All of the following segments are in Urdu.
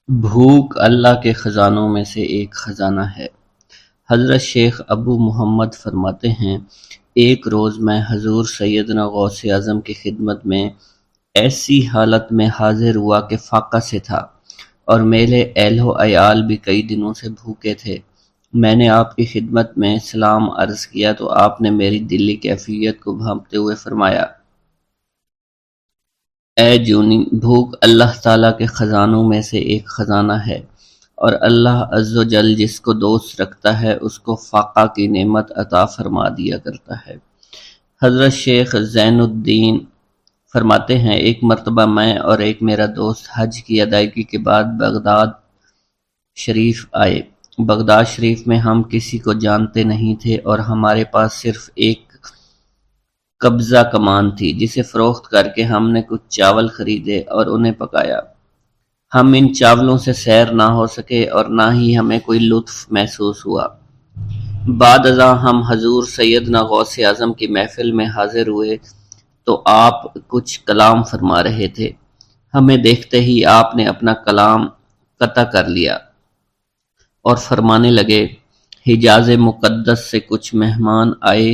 بھوک اللہ کے خزانوں میں سے ایک خزانہ ہے۔ حضرت شیخ ابو محمد فرماتے ہیں، ایک روز میں حضور سیدنا غوث اعظم کی خدمت میں ایسی حالت میں حاضر ہوا کہ فاقہ سے تھا، اور میرے اہل و عیال بھی کئی دنوں سے بھوکے تھے۔ میں نے آپ کی خدمت میں سلام عرض کیا تو آپ نے میری دلی کیفیت کو بھانپتے ہوئے فرمایا، اے جونی، بھوک اللہ تعالیٰ کے خزانوں میں سے ایک خزانہ ہے، اور اللہ عز و جل جس کو دوست رکھتا ہے اس کو فاقہ کی نعمت عطا فرما دیا کرتا ہے۔ حضرت شیخ زین الدین فرماتے ہیں، ایک مرتبہ میں اور ایک میرا دوست حج کی ادائیگی کے بعد بغداد شریف آئے۔ بغداد شریف میں ہم کسی کو جانتے نہیں تھے اور ہمارے پاس صرف ایک قبضہ کمان تھی، جسے فروخت کر کے ہم نے کچھ چاول خریدے اور انہیں پکایا۔ ہم ان چاولوں سے سیر نہ ہو سکے اور نہ ہی ہمیں کوئی لطف محسوس ہوا۔ بعد ازاں ہم حضور سیدنا غوث اعظم کی محفل میں حاضر ہوئے تو آپ کچھ کلام فرما رہے تھے۔ ہمیں دیکھتے ہی آپ نے اپنا کلام قطع کر لیا اور فرمانے لگے، حجاز مقدس سے کچھ مہمان آئے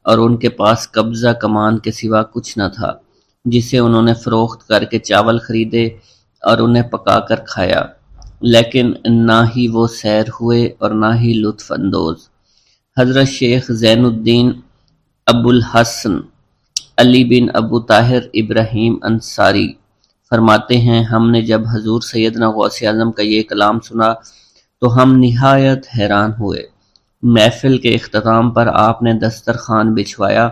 اور ان کے پاس قبضہ کمان کے سوا کچھ نہ تھا، جسے انہوں نے فروخت کر کے چاول خریدے اور انہیں پکا کر کھایا، لیکن نہ ہی وہ سیر ہوئے اور نہ ہی لطف اندوز۔ حضرت شیخ زین الدین ابو الحسن علی بن ابو طاہر ابراہیم انصاری فرماتے ہیں، ہم نے جب حضور سیدنا غوث اعظم کا یہ کلام سنا تو ہم نہایت حیران ہوئے۔ محفل کے اختتام پر آپ نے دسترخوان بچھوایا۔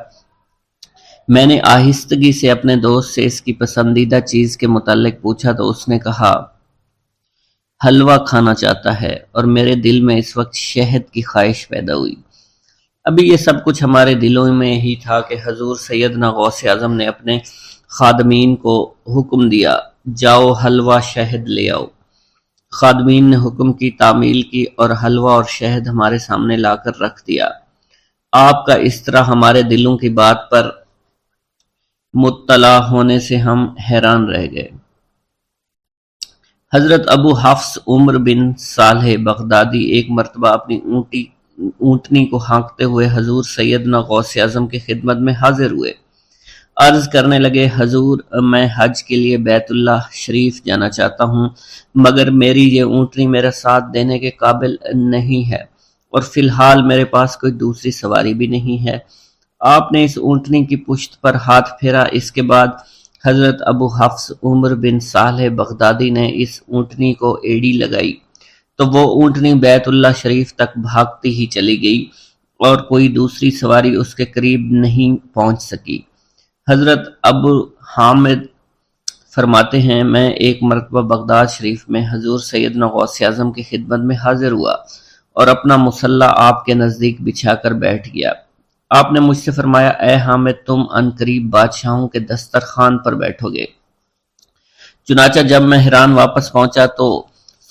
میں نے آہستگی سے اپنے دوست سے اس کی پسندیدہ چیز کے متعلق پوچھا تو اس نے کہا، حلوہ کھانا چاہتا ہے، اور میرے دل میں اس وقت شہد کی خواہش پیدا ہوئی۔ ابھی یہ سب کچھ ہمارے دلوں میں ہی تھا کہ حضور سیدنا غوث اعظم نے اپنے خادمین کو حکم دیا، جاؤ حلوہ شہد لے آؤ۔ خادمین نے حکم کی، تعمیل کی اور حلوہ اور شہد ہمارے سامنے لا کر رکھ دیا۔ آپ کا اس طرح ہمارے دلوں کی بات پر مطلع ہونے سے ہم حیران رہ گئے۔ حضرت ابو حفص عمر بن صالح بغدادی ایک مرتبہ اپنی اونٹنی کو ہانکتے ہوئے حضور سیدنا غوث اعظم کی خدمت میں حاضر ہوئے۔ عرض کرنے لگے، حضور، میں حج کے لیے بیت اللہ شریف جانا چاہتا ہوں، مگر میری یہ اونٹنی میرا ساتھ دینے کے قابل نہیں ہے، اور فی الحال میرے پاس کوئی دوسری سواری بھی نہیں ہے۔ آپ نے اس اونٹنی کی پشت پر ہاتھ پھیرا۔ اس کے بعد حضرت ابو حفص عمر بن صالح بغدادی نے اس اونٹنی کو ایڑی لگائی تو وہ اونٹنی بیت اللہ شریف تک بھاگتی ہی چلی گئی اور کوئی دوسری سواری اس کے قریب نہیں پہنچ سکی۔ حضرت ابو حامد فرماتے ہیں، میں ایک مرتبہ بغداد شریف میں حضور سیدنا غوث اعظم کی خدمت میں حاضر ہوا اور اپنا مصلی آپ کے نزدیک بچھا کر بیٹھ گیا۔ آپ نے مجھ سے فرمایا، اے حامد، تم عنقریب بادشاہوں کے دسترخوان پر بیٹھو گے۔ چنانچہ جب میں حران واپس پہنچا تو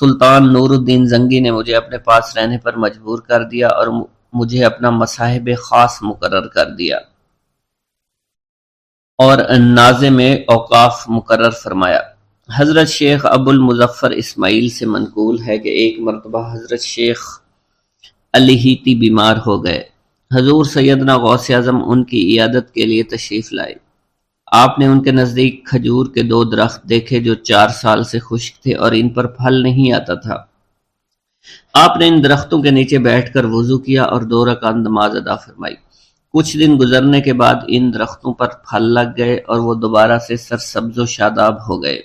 سلطان نور الدین زنگی نے مجھے اپنے پاس رہنے پر مجبور کر دیا اور مجھے اپنا مصاحب خاص مقرر کر دیا اور ناظم اوقاف مقرر فرمایا۔ حضرت شیخ ابو المظفر اسماعیل سے منقول ہے کہ ایک مرتبہ حضرت شیخ الہیتی بیمار ہو گئے۔ حضور سیدنا غوث اعظم ان کی عیادت کے لیے تشریف لائے۔ آپ نے ان کے نزدیک کھجور کے 2 درخت دیکھے جو 4 سال سے خشک تھے اور ان پر پھل نہیں آتا تھا۔ آپ نے ان درختوں کے نیچے بیٹھ کر وضو کیا اور 2 رکعت نماز ادا فرمائی۔ کچھ دن گزرنے کے بعد ان درختوں پر پھل لگ گئے اور وہ دوبارہ سے سرسبز و شاداب ہو گئے۔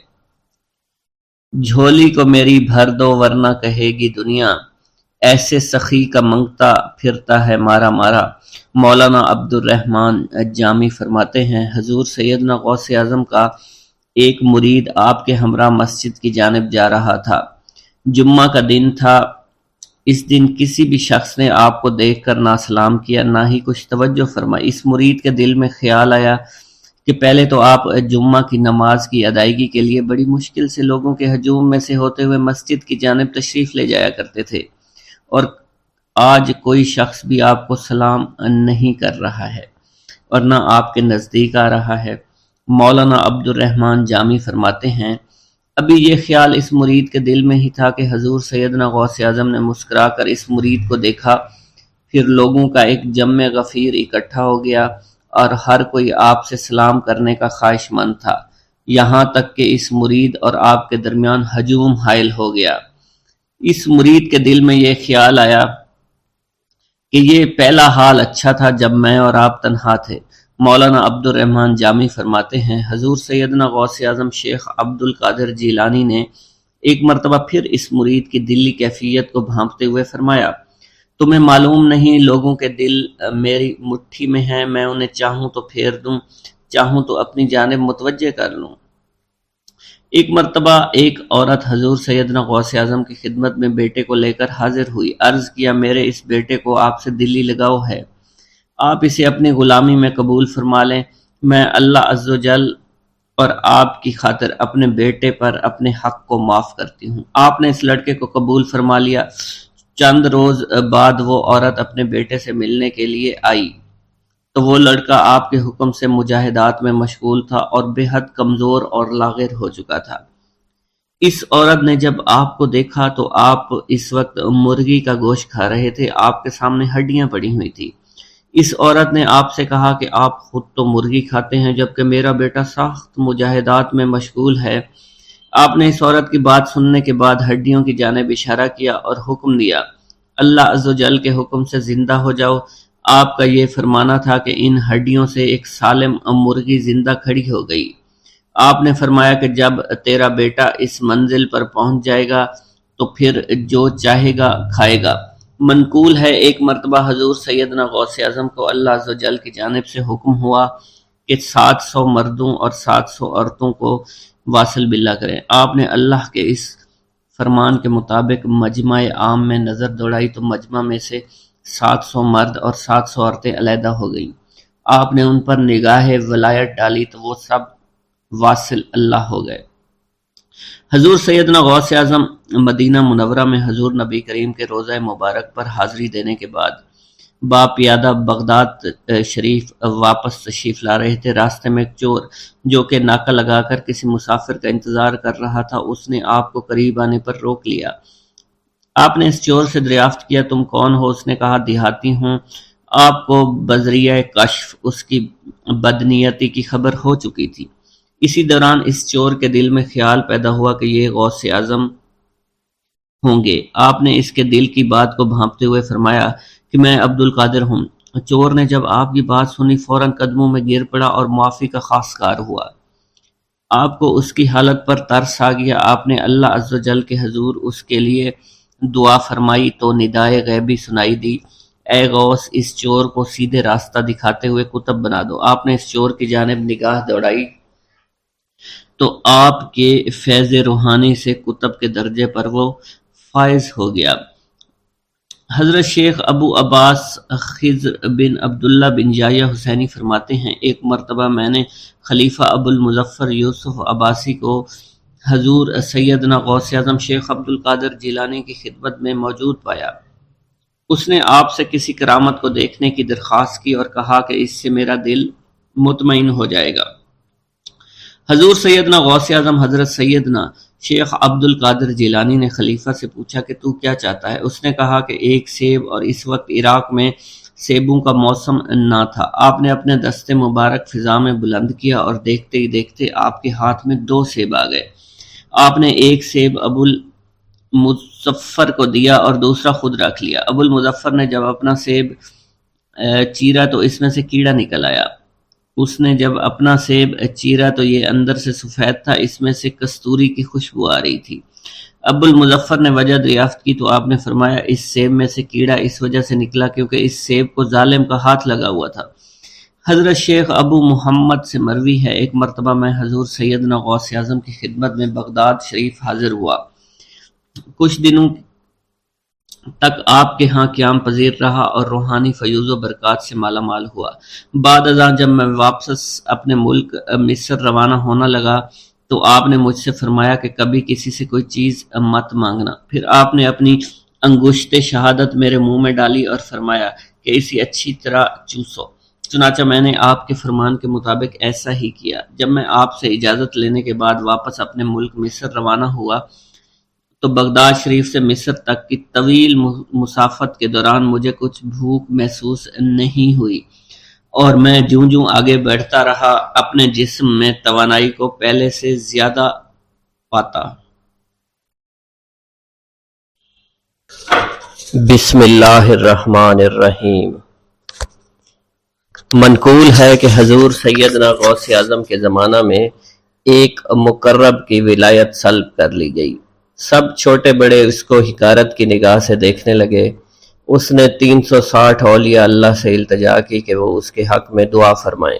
جھولی کو میری بھر دو ورنہ کہے گی دنیا، ایسے سخی کا منگتا پھرتا ہے مارا مارا۔ مولانا عبد الرحمن جامی فرماتے ہیں، حضور سیدنا غوث اعظم کا ایک مرید آپ کے ہمراہ مسجد کی جانب جا رہا تھا۔ جمعہ کا دن تھا۔ اس دن کسی بھی شخص نے آپ کو دیکھ کر نہ سلام کیا، نہ ہی کچھ توجہ فرمائی۔ اس مرید کے دل میں خیال آیا کہ پہلے تو آپ جمعہ کی نماز کی ادائیگی کے لیے بڑی مشکل سے لوگوں کے ہجوم میں سے ہوتے ہوئے مسجد کی جانب تشریف لے جایا کرتے تھے، اور آج کوئی شخص بھی آپ کو سلام نہیں کر رہا ہے اور نہ آپ کے نزدیک آ رہا ہے۔ مولانا عبد الرحمن جامی فرماتے ہیں، ابھی یہ خیال اس مرید کے دل میں ہی تھا کہ حضور سیدنا غوث اعظم نے مسکرا کر اس مرید کو دیکھا، پھر لوگوں کا ایک جمع غفیر اکٹھا ہو گیا اور ہر کوئی آپ سے سلام کرنے کا خواہش مند تھا، یہاں تک کہ اس مرید اور آپ کے درمیان ہجوم حائل ہو گیا۔ اس مرید کے دل میں یہ خیال آیا کہ یہ پہلا حال اچھا تھا جب میں اور آپ تنہا تھے۔ مولانا عبد الرحمن جامی فرماتے ہیں، حضور سیدنا غوث اعظم شیخ عبد القادر جیلانی نے ایک مرتبہ پھر اس مرید کی دلی کیفیت کو بھانپتے ہوئے فرمایا، تمہیں معلوم نہیں لوگوں کے دل میری مٹھی میں ہیں، میں انہیں چاہوں تو پھیر دوں، چاہوں تو اپنی جانب متوجہ کر لوں۔ ایک مرتبہ ایک عورت حضور سیدنا غوث اعظم کی خدمت میں بیٹے کو لے کر حاضر ہوئی، عرض کیا میرے اس بیٹے کو آپ سے دلی لگاؤ ہے، آپ اسے اپنی غلامی میں قبول فرما لیں، میں اللہ عز و جل اور آپ کی خاطر اپنے بیٹے پر اپنے حق کو معاف کرتی ہوں۔ آپ نے اس لڑکے کو قبول فرما لیا۔ چند روز بعد وہ عورت اپنے بیٹے سے ملنے کے لیے آئی تو وہ لڑکا آپ کے حکم سے مجاہدات میں مشغول تھا اور بے حد کمزور اور لاغر ہو چکا تھا۔ اس عورت نے جب آپ کو دیکھا تو آپ اس وقت مرغی کا گوشت کھا رہے تھے، آپ کے سامنے ہڈیاں پڑی ہوئی تھی۔ اس عورت نے آپ سے کہا کہ آپ خود تو مرغی کھاتے ہیں جبکہ میرا بیٹا سخت مجاہدات میں مشغول ہے۔ آپ نے اس عورت کی بات سننے کے بعد ہڈیوں کی جانب اشارہ کیا اور حکم دیا، اللہ عز و جل کے حکم سے زندہ ہو جاؤ۔ آپ کا یہ فرمانا تھا کہ ان ہڈیوں سے ایک سالم مرغی زندہ کھڑی ہو گئی۔ آپ نے فرمایا کہ جب تیرا بیٹا اس منزل پر پہنچ جائے گا تو پھر جو چاہے گا کھائے گا۔ منقول ہے ایک مرتبہ حضور سیدنا غوث اعظم کو اللہ عز و جل کی جانب سے حکم ہوا کہ 700 مردوں اور 700 عورتوں کو واصل باللہ کریں۔ آپ نے اللہ کے اس فرمان کے مطابق مجمع عام میں نظر دوڑائی تو مجمع میں سے 700 مرد اور 700 عورتیں علیحدہ ہو گئیں۔ آپ نے ان پر نگاہ ولایت ڈالی تو وہ سب واصل اللہ ہو گئے۔ حضور سیدنا غوث اعظم مدینہ منورہ میں حضور نبی کریم کے روضہ مبارک پر حاضری دینے کے بعد باپیادہ بغداد شریف واپس تشریف لا رہے تھے۔ راستے میں ایک چور جو کہ ناکہ لگا کر کسی مسافر کا انتظار کر رہا تھا، اس نے آپ کو قریب آنے پر روک لیا۔ آپ نے اس چور سے دریافت کیا تم کون ہو؟ اس نے کہا دیہاتی ہوں۔ آپ کو بذریعہ کشف اس کی بدنیتی کی خبر ہو چکی تھی۔ اسی دوران اس چور کے دل میں خیال پیدا ہوا کہ یہ غوث اعظم ہوں گے۔ آپ نے اس کے دل کی بات کو بھانپتے ہوئے فرمایا کہ میں عبد القادر ہوں۔ چور نے جب آپ کی بات سنی فوراً قدموں میں گر پڑا اور معافی کا خواستگار ہوا۔ آپ کو اس کی حالت پر ترس آ گیا۔ آپ نے اللہ عز و جل کے حضور اس کے لیے دعا فرمائی تو ندائے غیبی سنائی دی، اے غوث اس چور کو سیدھے راستہ دکھاتے ہوئے کتب بنا دو۔ آپ نے اس چور کی جانب نگاہ دوڑائی تو آپ کے فیض روحانی سے کتب کے درجے پر وہ فائز ہو گیا۔ حضرت شیخ ابو عباس خضر بن عبداللہ بن یحییٰ حسینی فرماتے ہیں، ایک مرتبہ میں نے خلیفہ ابو المظفر یوسف عباسی کو حضور سیدنا غوث اعظم شیخ عبد القادر جیلانی کی خدمت میں موجود پایا۔ اس نے آپ سے کسی کرامت کو دیکھنے کی درخواست کی اور کہا کہ اس سے میرا دل مطمئن ہو جائے گا۔ حضور سیدنا غوث اعظم حضرت سیدنا شیخ عبد القادر جیلانی نے خلیفہ سے پوچھا کہ تو کیا چاہتا ہے؟ اس نے کہا کہ ایک سیب، اور اس وقت عراق میں سیبوں کا موسم نہ تھا۔ آپ نے اپنے دستے مبارک فضا میں بلند کیا اور دیکھتے ہی دیکھتے آپ کے ہاتھ میں 2 سیب آ گئے۔ آپ نے ایک سیب ابو المظفر کو دیا اور دوسرا خود رکھ لیا۔ ابو المظفر نے جب اپنا سیب چیرا تو اس میں سے کیڑا نکل آیا۔ اس نے جب اپنا سیب چیرا تو یہ اندر سے سفید تھا، اس میں سے کستوری کی خوشبو آ رہی تھی۔ ابو المظفر نے وجہ دریافت کی تو آپ نے فرمایا اس سیب میں سے کیڑا اس وجہ سے نکلا کیونکہ اس سیب کو ظالم کا ہاتھ لگا ہوا تھا۔ حضرت شیخ ابو محمد سے مروی ہے، ایک مرتبہ میں حضور سیدنا غوث اعظم کی خدمت میں بغداد شریف حاضر ہوا۔ کچھ دنوں تک آپ کے ہاں قیام پذیر رہا اور روحانی فیوز و برکات سے مالا مال ہوا۔ بعد ازاں جب میں واپس اپنے ملک مصر روانہ ہونا لگا تو آپ نے مجھ سے فرمایا کہ کبھی کسی سے کوئی چیز مت مانگنا۔ پھر آپ نے اپنی انگشت شہادت میرے منہ میں ڈالی اور فرمایا کہ اسے اچھی طرح چوسو۔ چنانچہ میں نے آپ کے فرمان کے مطابق ایسا ہی کیا۔ جب میں آپ سے اجازت لینے کے بعد واپس اپنے ملک مصر روانہ ہوا تو بغداد شریف سے مصر تک کی طویل مسافت کے دوران مجھے کچھ بھوک محسوس نہیں ہوئی، اور میں جوں جوں آگے بڑھتا رہا اپنے جسم میں توانائی کو پہلے سے زیادہ پاتا۔ بسم اللہ الرحمن الرحیم۔ منقول ہے کہ حضور سیدنا غوث اعظم کے زمانہ میں ایک مقرب کی ولایت سلب کر لی گئی۔ سب چھوٹے بڑے اس کو حقارت کی نگاہ سے دیکھنے لگے۔ اس نے 360 اولیاء اللہ سے التجا کی کہ وہ اس کے حق میں دعا فرمائیں،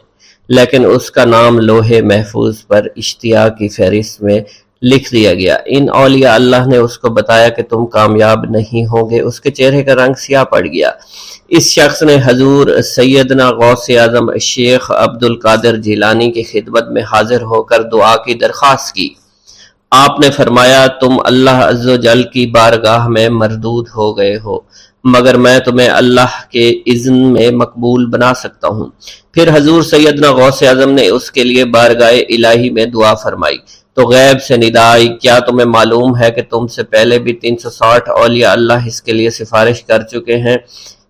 لیکن اس کا نام لوح محفوظ پر اشتیاق کی فہرست میں لکھ دیا گیا۔ ان اولیاء اللہ نے اس کو بتایا کہ تم کامیاب نہیں ہوگے۔ اس کے چہرے کا رنگ سیاہ پڑ گیا۔ اس شخص نے حضور سیدنا غوث اعظم شیخ عبد القادر جیلانی کی خدمت میں حاضر ہو کر دعا کی درخواست کی۔ آپ نے فرمایا تم اللہ عز و جل کی بارگاہ میں مردود ہو گئے ہو، مگر میں تمہیں اللہ کے اذن میں مقبول بنا سکتا ہوں۔ پھر حضور سیدنا غوث اعظم نے اس کے لیے بارگاہ الہی میں دعا فرمائی تو غیب سے ندا آئی، کیا تمہیں معلوم ہے کہ تم سے پہلے بھی 360 اولیاء اللہ اس کے لیے سفارش کر چکے ہیں،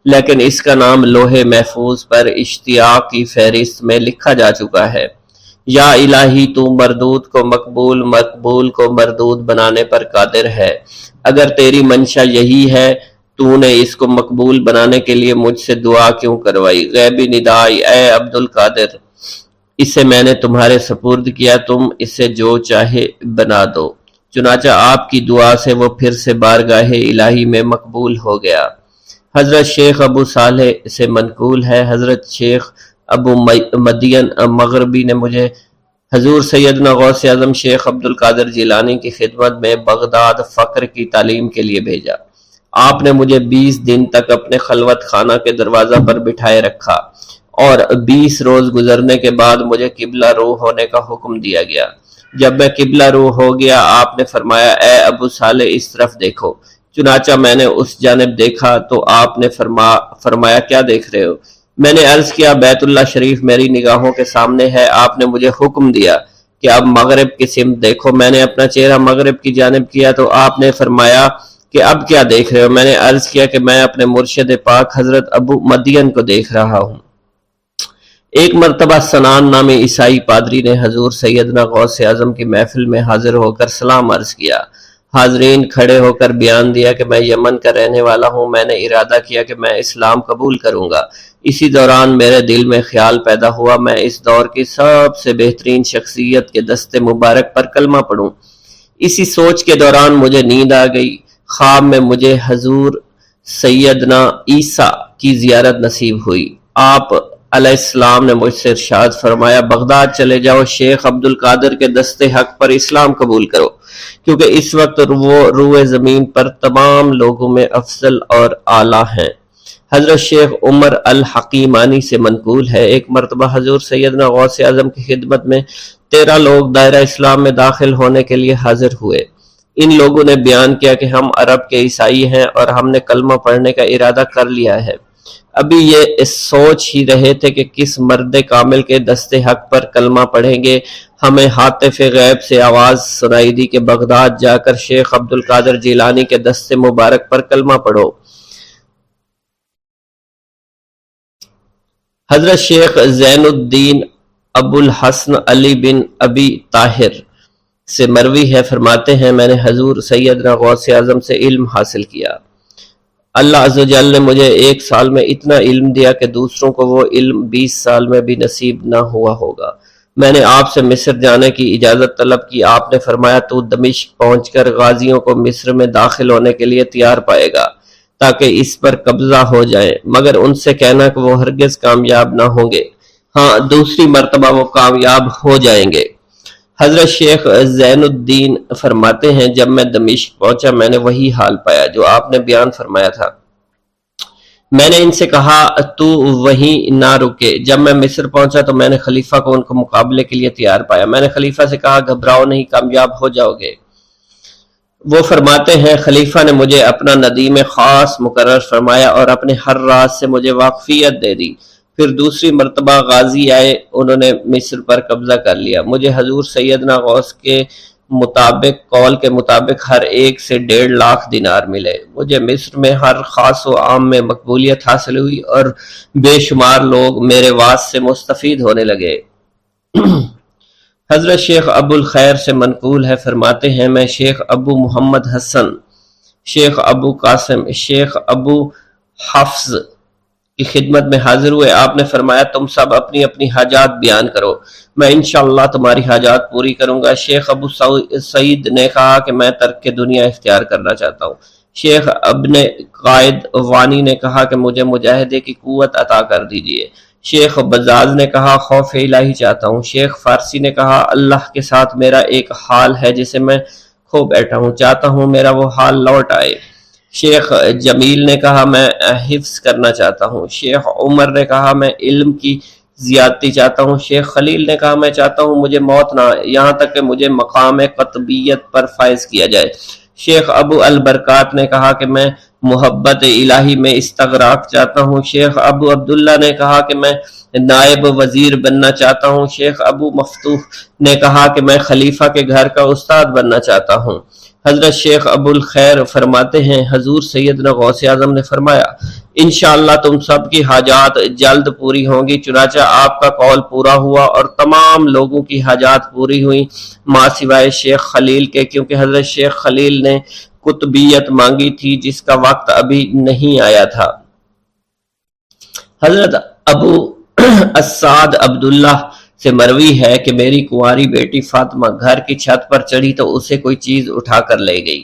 لیکن اس کا نام لوح محفوظ پر اشتیاق کی فہرست میں لکھا جا چکا ہے۔ یا الہی تو مردود کو مقبول، مقبول کو مردود بنانے پر قادر ہے۔ اگر تیری منشا یہی ہے تو نے اس کو مقبول بنانے کے لیے مجھ سے دعا کیوں کروائی؟ غیبی ندائی، اے عبد القادر، اسے میں نے تمہارے سپرد کیا، تم اسے جو چاہے بنا دو۔ چنانچہ آپ کی دعا سے وہ پھر سے بارگاہ الہی میں مقبول ہو گیا۔ حضرت شیخ ابو صالح سے منقول ہے، حضرت شیخ ابو مدین مغربی نے مجھے حضور سیدنا غوث اعظم شیخ عبد القادر جیلانی کی خدمت میں بغداد فقر کی تعلیم کے لیے بھیجا۔ آپ نے مجھے 20 دن تک اپنے خلوت خانہ کے دروازہ پر بٹھائے رکھا، اور 20 روز گزرنے کے بعد مجھے قبلہ رو ہونے کا حکم دیا گیا۔ جب میں قبلہ رو ہو گیا آپ نے فرمایا اے ابو صالح اس طرف دیکھو۔ چنانچہ میں نے اس جانب دیکھا تو آپ نے فرمایا کیا دیکھ رہے ہو؟ میں نے عرض کیا بیت اللہ شریف میری نگاہوں کے سامنے ہے۔ آپ نے مجھے حکم دیا کہ اب مغرب کی سمت دیکھو۔ میں نے اپنا چہرہ مغرب کی جانب کیا تو آپ نے فرمایا کہ اب کیا دیکھ رہے ہو؟ میں نے عرض کیا کہ میں اپنے مرشد پاک حضرت ابو مدین کو دیکھ رہا ہوں۔ ایک مرتبہ سنان نامی عیسائی پادری نے حضور سیدنا غوث اعظم کی محفل میں حاضر ہو کر سلام عرض کیا۔ حاضرین کھڑے ہو کر بیان دیا کہ میں یمن کا رہنے والا ہوں، میں نے ارادہ کیا کہ میں اسلام قبول کروں گا۔ اسی دوران میرے دل میں خیال پیدا ہوا میں اس دور کی سب سے بہترین شخصیت کے دست مبارک پر کلمہ پڑھوں۔ اسی سوچ کے دوران مجھے نیند آ گئی۔ خواب میں مجھے حضور سیدنا عیسیٰ کی زیارت نصیب ہوئی۔ آپ علیہ السلام نے مجھ سے ارشاد فرمایا بغداد چلے جاؤ، شیخ عبد القادر کے دست حق پر اسلام قبول کرو، کیونکہ اس وقت وہ روئے زمین پر تمام لوگوں میں افضل اور اعلیٰ ہیں۔ حضرت شیخ عمر الحکیمانی سے منقول ہے، ایک مرتبہ حضور سیدنا غوث اعظم کی خدمت میں 13 لوگ دائرہ اسلام میں داخل ہونے کے لیے حاضر ہوئے۔ ان لوگوں نے بیان کیا کہ ہم عرب کے عیسائی ہیں اور ہم نے کلمہ پڑھنے کا ارادہ کر لیا ہے۔ ابھی یہ سوچ ہی رہے تھے کہ کس مرد کامل کے دست حق پر کلمہ پڑھیں گے۔ ہمیں ہاتف غیب سے آواز سنائی دی کہ بغداد جا کر شیخ عبد القادر جیلانی کے دست مبارک پر کلمہ پڑھو۔ حضرت شیخ زین الدین ابو الحسن علی بن ابی طاہر سے مروی ہے، فرماتے ہیں میں نے حضور سیدنا غوث اعظم سے علم حاصل کیا۔ اللہ عز و جل نے مجھے 1 سال میں اتنا علم دیا کہ دوسروں کو وہ علم 20 سال میں بھی نصیب نہ ہوا ہوگا۔ میں نے آپ سے مصر جانے کی اجازت طلب کی۔ آپ نے فرمایا تو دمشق پہنچ کر غازیوں کو مصر میں داخل ہونے کے لیے تیار پائے گا تاکہ اس پر قبضہ ہو جائے، مگر ان سے کہنا کہ وہ ہرگز کامیاب نہ ہوں گے، ہاں دوسری مرتبہ وہ کامیاب ہو جائیں گے۔ حضرت شیخ زین الدین فرماتے ہیں جب میں دمشق پہنچا میں نے وہی حال پایا جو آپ نے بیان فرمایا تھا۔ میں نے ان سے کہا تو وہیں نہ رکے۔ جب میں مصر پہنچا تو میں نے خلیفہ کو ان کو مقابلے کے لیے تیار پایا۔ میں نے خلیفہ سے کہا گھبراؤ نہیں، کامیاب ہو جاؤ گے۔ وہ فرماتے ہیں خلیفہ نے مجھے اپنا ندیم خاص مقرر فرمایا اور اپنے ہر راز سے مجھے واقفیت دے دی۔ پھر دوسری مرتبہ غازی آئے، انہوں نے مصر پر قبضہ کر لیا۔ مجھے حضور سیدنا غوث کے قول کے مطابق ہر ایک سے 1.5 دینار ملے۔ مجھے مصر میں ہر خاص و عام میں مقبولیت حاصل ہوئی اور بے شمار لوگ میرے وعظ سے مستفید ہونے لگے۔ حضرت شیخ ابو الخیر سے منقول ہے، فرماتے ہیں میں شیخ ابو محمد حسن، شیخ ابو قاسم، شیخ ابو حفظ کی خدمت میں حاضر ہوئے۔ آپ نے فرمایا تم سب اپنی اپنی حاجات بیان کرو، میں انشاءاللہ تمہاری حاجات پوری کروں گا۔ شیخ ابو سعید نے کہا کہ میں ترک دنیا اختیار کرنا چاہتا ہوں۔ شیخ ابن قائد وانی نے کہا کہ مجھے مجاہدے کی قوت عطا کر دیجئے۔ شیخ بزاز نے کہا خوف الہی چاہتا ہوں۔ شیخ فارسی نے کہا اللہ کے ساتھ میرا ایک حال ہے جسے میں کھو بیٹھا ہوں، چاہتا ہوں میرا وہ حال لوٹ آئے۔ شیخ جمیل نے کہا میں حفظ کرنا چاہتا ہوں۔ شیخ عمر نے کہا میں علم کی زیادتی چاہتا ہوں۔ شیخ خلیل نے کہا میں چاہتا ہوں مجھے موت نہ آئے، یہاں تک کہ مجھے مقام قطبیت پر فائز کیا جائے۔ شیخ ابو البرکات نے کہا کہ میں محبت الہی میں استغراق چاہتا ہوں۔ شیخ ابو عبداللہ نے کہا کہ میں نائب وزیر بننا چاہتا ہوں۔ شیخ ابو مفتوح نے کہا کہ میں خلیفہ کے گھر کا استاد بننا چاہتا ہوں۔ حضرت شیخ ابو الخیر فرماتے ہیں حضور سیدنا غوث اعظم نے فرمایا انشاءاللہ تم سب کی حاجات جلد پوری ہوں گی۔ چنانچہ آپ کا قول پورا ہوا اور تمام لوگوں کی حاجات پوری ہوئی ماں سوائے شیخ خلیل کے، کیونکہ حضرت شیخ خلیل نے قطبیت مانگی تھی جس کا وقت ابھی نہیں آیا تھا۔ حضرت ابو اسعد عبداللہ سے مروی ہے کہ میری کنواری بیٹی فاطمہ گھر کی چھت پر چڑھی تو اسے کوئی چیز اٹھا کر لے گئی۔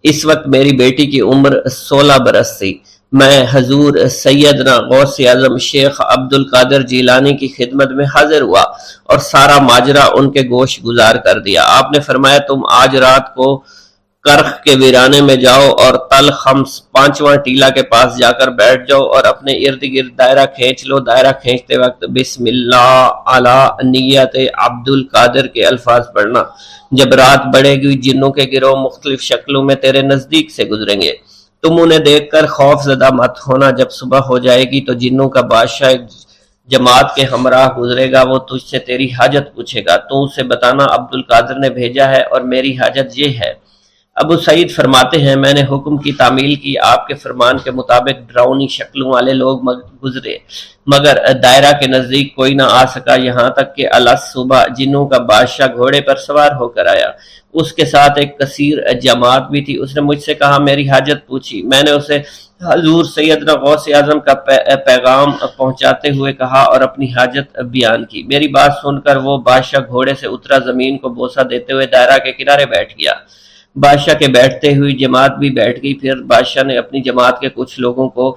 اس وقت میری بیٹی کی عمر 16 برس تھی۔ میں حضور سیدنا غوث اعظم شیخ عبد القادر جیلانی کی خدمت میں حاضر ہوا اور سارا ماجرا ان کے گوش گزار کر دیا۔ آپ نے فرمایا تم آج رات کو کرخ کے ویرانے میں جاؤ اور تل خمس 5واں ٹیلا کے پاس جا کر بیٹھ جاؤ اور اپنے ارد گرد دائرہ کھینچ لو۔ دائرہ کھینچتے وقت بسم اللہ علی نیت عبد القادر کے الفاظ پڑھنا۔ جب رات بڑھے گی جنوں کے گروہ مختلف شکلوں میں تیرے نزدیک سے گزریں گے، تم انہیں دیکھ کر خوف زدہ مت ہونا۔ جب صبح ہو جائے گی تو جنوں کا بادشاہ جماعت کے ہمراہ گزرے گا، وہ تجھ سے تیری حاجت پوچھے گا، تو اسے بتانا عبد القادر نے بھیجا ہے اور میری حاجت یہ ہے۔ ابو سعید فرماتے ہیں میں نے حکم کی تعمیل کی، آپ کے فرمان کے مطابق ڈراؤنی شکلوں والے لوگ گزرے مگر دائرہ کے نزدیک کوئی نہ آ سکا، یہاں تک کہ صبح جنوں کا بادشاہ گھوڑے پر سوار ہو کر آیا۔ اس کے ساتھ ایک کثیر جماعت بھی تھی۔ اس نے مجھ سے کہا میری حاجت پوچھی۔ میں نے اسے حضور سیدنا غوث اعظم کا پیغام پہنچاتے ہوئے کہا اور اپنی حاجت بیان کی۔ میری بات سن کر وہ بادشاہ گھوڑے سے اترا، زمین کو بوسہ دیتے ہوئے دائرہ کے کنارے بیٹھ گیا۔ بادشاہ کے بیٹھتے ہوئی جماعت بھی بیٹھ گئی۔ پھر بادشاہ نے اپنی جماعت کے کچھ لوگوں کو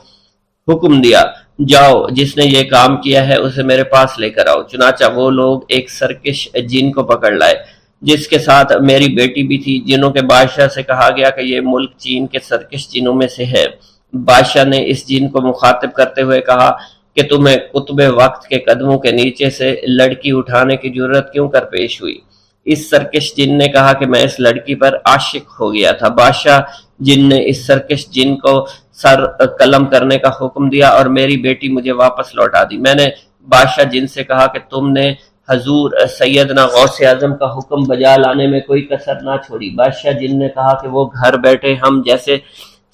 حکم دیا جاؤ جس نے یہ کام کیا ہے اسے میرے پاس لے کر آؤ۔ چنانچہ وہ لوگ ایک سرکش جن کو پکڑ لائے جس کے ساتھ میری بیٹی بھی تھی۔ جنوں کے بادشاہ سے کہا گیا کہ یہ ملک چین کے سرکش جنوں میں سے ہے۔ بادشاہ نے اس جن کو مخاطب کرتے ہوئے کہا کہ تمہیں قطب وقت کے قدموں کے نیچے سے لڑکی اٹھانے کی جرت کیوں کر پیش ہوئی؟ اس سرکش جن نے کہا کہ میں اس لڑکی پر عاشق ہو گیا تھا۔ بادشاہ جن نے اس سرکش جن کو سر قلم کرنے کا حکم دیا اور میری بیٹی مجھے واپس لوٹا دی۔ میں نے بادشاہ جن سے کہا کہ تم نے حضور سیدنا غوث اعظم کا حکم بجا لانے میں کوئی کسر نہ چھوڑی۔ بادشاہ جن نے کہا کہ وہ گھر بیٹھے ہم جیسے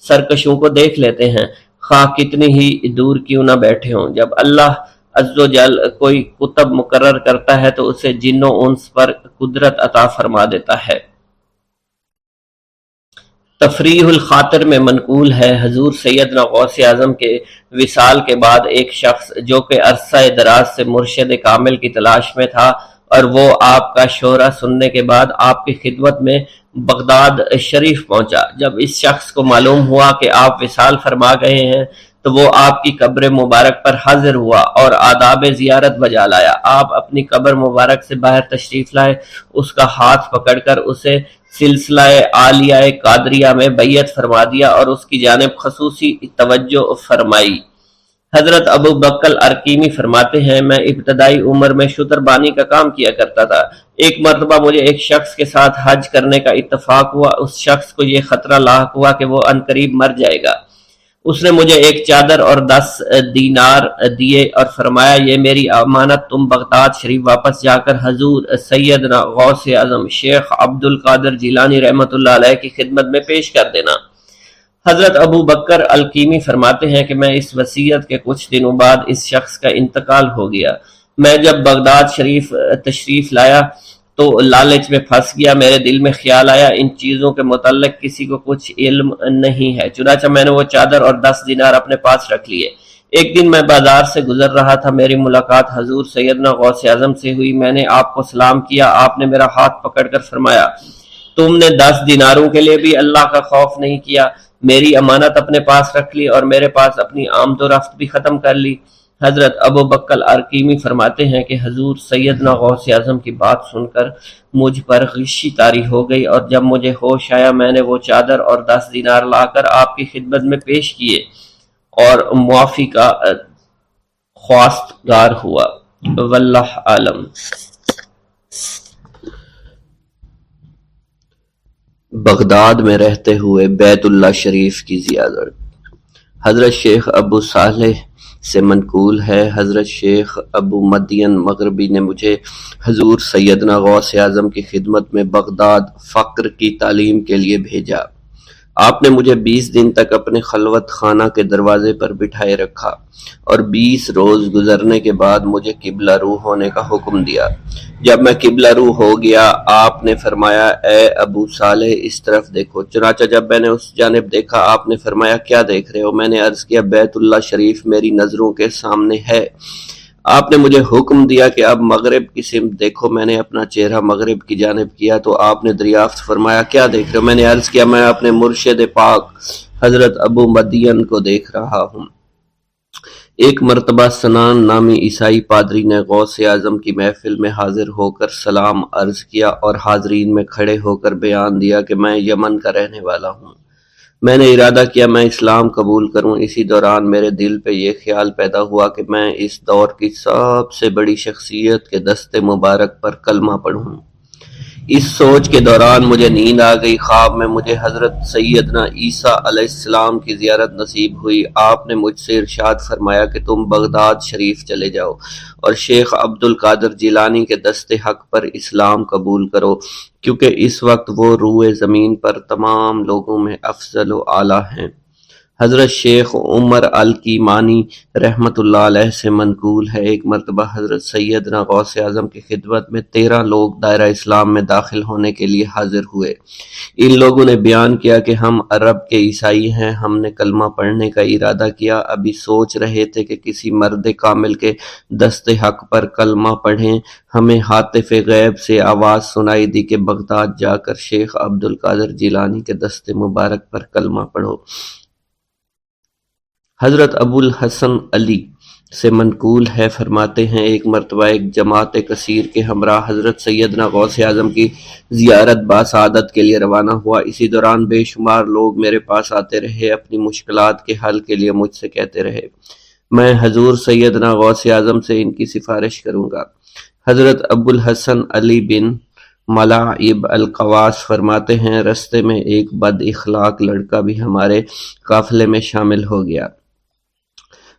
سرکشوں کو دیکھ لیتے ہیں، خواہ کتنی ہی دور کیوں نہ بیٹھے ہوں۔ جب اللہ عز و جل کوئی کتب مقرر کرتا ہے تو اسے جن و انس پر قدرت عطا فرما دیتا ہے۔ تفریح الخاطر میں منقول ہے حضور سیدنا غوث اعظم کے وصال کے بعد ایک شخص جو کہ عرصہ دراز سے مرشد کامل کی تلاش میں تھا اور وہ آپ کا شورا سننے کے بعد آپ کی خدمت میں بغداد شریف پہنچا۔ جب اس شخص کو معلوم ہوا کہ آپ وصال فرما گئے ہیں تو وہ آپ کی قبر مبارک پر حاضر ہوا اور آداب زیارت بجا لایا۔ آپ اپنی قبر مبارک سے باہر تشریف لائے، اس کا ہاتھ پکڑ کر اسے سلسلہ عالیہ قادریہ میں بیعت فرما دیا اور اس کی جانب خصوصی توجہ فرمائی۔ حضرت ابو بکر ارکیمی فرماتے ہیں میں ابتدائی عمر میں شتر بانی کا کام کیا کرتا تھا۔ ایک مرتبہ مجھے ایک شخص کے ساتھ حج کرنے کا اتفاق ہوا۔ اس شخص کو یہ خطرہ لاحق ہوا کہ وہ عنقریب مر جائے گا۔ اس نے مجھے ایک چادر اور 10 دینار دیے اور فرمایا یہ میری امانت تم بغداد شریف واپس جا کر حضور سیدنا غوث اعظم شیخ عبد القادر جیلانی رحمۃ اللہ علیہ کی خدمت میں پیش کر دینا۔ حضرت ابو بکر الکیمی فرماتے ہیں کہ میں اس وصیت کے کچھ دنوں بعد اس شخص کا انتقال ہو گیا۔ میں جب بغداد شریف تشریف لایا تو لالچ میں پھنس گیا، میرے دل میں خیال آیا ان چیزوں کے متعلق کسی کو کچھ علم نہیں ہے، چنانچہ میں نے وہ چادر اور 10 دینار اپنے پاس رکھ لیے۔ ایک دن میں بازار سے گزر رہا تھا، میری ملاقات حضور سیدنا غوث اعظم سے ہوئی۔ میں نے آپ کو سلام کیا، آپ نے میرا ہاتھ پکڑ کر فرمایا تم نے 10 دیناروں کے لیے بھی اللہ کا خوف نہیں کیا، میری امانت اپنے پاس رکھ لی اور میرے پاس اپنی آمد و رفت بھی ختم کر لی۔ حضرت ابو بکر ارکیمی فرماتے ہیں کہ حضور سیدنا غوث اعظم کی بات سن کر مجھ پر غشی طاری ہو گئی، اور جب مجھے ہوش آیا میں نے وہ چادر اور 10 دینار لا کر آپ کی خدمت میں پیش کیے اور معافی کا خواستگار ہوا۔ واللہ عالم۔ بغداد میں رہتے ہوئے بیت اللہ شریف کی زیارت۔ حضرت شیخ ابو صالح سے منقول ہے، حضرت شیخ ابو مدین مغربی نے مجھے حضور سیدنا غوث اعظم کی خدمت میں بغداد فقر کی تعلیم کے لیے بھیجا۔ آپ نے مجھے 20 دن تک اپنے خلوت خانہ کے دروازے پر بٹھائے رکھا اور 20 روز گزرنے کے بعد مجھے قبلہ رو ہونے کا حکم دیا۔ جب میں قبلہ رو ہو گیا آپ نے فرمایا اے ابو صالح اس طرف دیکھو۔ چنانچہ جب میں نے اس جانب دیکھا آپ نے فرمایا کیا دیکھ رہے ہو؟ میں نے عرض کیا بیت اللہ شریف میری نظروں کے سامنے ہے۔ آپ نے مجھے حکم دیا کہ اب مغرب کی سمت دیکھو۔ میں نے اپنا چہرہ مغرب کی جانب کیا تو آپ نے دریافت فرمایا کیا دیکھ رہے ہو؟ میں نے عرض کیا میں اپنے مرشد پاک حضرت ابو مدین کو دیکھ رہا ہوں۔ ایک مرتبہ سنان نامی عیسائی پادری نے غوث اعظم کی محفل میں حاضر ہو کر سلام عرض کیا اور حاضرین میں کھڑے ہو کر بیان دیا کہ میں یمن کا رہنے والا ہوں۔ میں نے ارادہ کیا میں اسلام قبول کروں۔ اسی دوران میرے دل پہ یہ خیال پیدا ہوا کہ میں اس دور کی سب سے بڑی شخصیت کے دست مبارک پر کلمہ پڑھوں۔ اس سوچ کے دوران مجھے نیند آ گئی۔ خواب میں مجھے حضرت سیدنا عیسیٰ علیہ السلام کی زیارت نصیب ہوئی۔ آپ نے مجھ سے ارشاد فرمایا کہ تم بغداد شریف چلے جاؤ اور شیخ عبد القادر جیلانی کے دست حق پر اسلام قبول کرو، کیونکہ اس وقت وہ روئے زمین پر تمام لوگوں میں افضل و اعلیٰ ہیں۔ حضرت شیخ عمر الکیمانی رحمۃ اللہ علیہ سے منقول ہے ایک مرتبہ حضرت سیدنا غوث اعظم کی خدمت میں 13 لوگ دائرہ اسلام میں داخل ہونے کے لیے حاضر ہوئے۔ ان لوگوں نے بیان کیا کہ ہم عرب کے عیسائی ہیں، ہم نے کلمہ پڑھنے کا ارادہ کیا، ابھی سوچ رہے تھے کہ کسی مرد کامل کے دست حق پر کلمہ پڑھیں، ہمیں ہاتف غیب سے آواز سنائی دی کہ بغداد جا کر شیخ عبد القادر جیلانی کے دست مبارک پر کلمہ پڑھو۔ حضرت ابو الحسن علی سے منقول ہے، فرماتے ہیں ایک مرتبہ ایک جماعت کثیر کے ہمراہ حضرت سیدنا غوث اعظم کی زیارت باسعادت کے لیے روانہ ہوا۔ اسی دوران بے شمار لوگ میرے پاس آتے رہے، اپنی مشکلات کے حل کے لیے مجھ سے کہتے رہے میں حضور سیدنا غوث اعظم سے ان کی سفارش کروں گا۔ حضرت ابو الحسن علی بن ملاعب القواس فرماتے ہیں رستے میں ایک بد اخلاق لڑکا بھی ہمارے قافلے میں شامل ہو گیا۔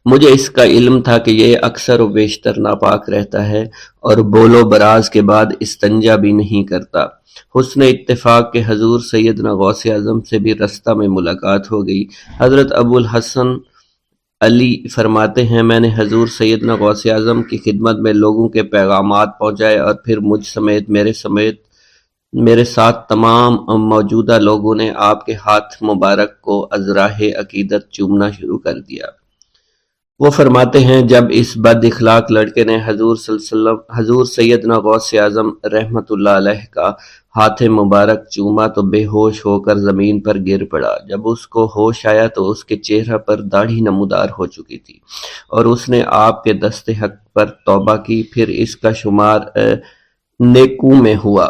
مجھے اس کا علم تھا کہ یہ اکثر و بیشتر ناپاک رہتا ہے اور بول و براز کے بعد استنجا بھی نہیں کرتا۔ حسن اتفاق کے حضور سیدنا غوث اعظم سے بھی رستہ میں ملاقات ہو گئی۔ حضرت ابو الحسن علی فرماتے ہیں میں نے حضور سیدنا غوث اعظم کی خدمت میں لوگوں کے پیغامات پہنچائے اور پھر مجھ سمیت میرے ساتھ تمام موجودہ لوگوں نے آپ کے ہاتھ مبارک کو ازراہ عقیدت چومنا شروع کر دیا۔ وہ فرماتے ہیں جب اس بد اخلاق لڑکے نے حضور سیدنا غوث اعظم رحمۃ اللہ علیہ کا ہاتھ مبارک چوما تو بے ہوش ہو کر زمین پر گر پڑا۔ جب اس کو ہوش آیا تو اس کے چہرہ پر داڑھی نمودار ہو چکی تھی اور اس نے آپ کے دست حق پر توبہ کی، پھر اس کا شمار نیکوں میں ہوا۔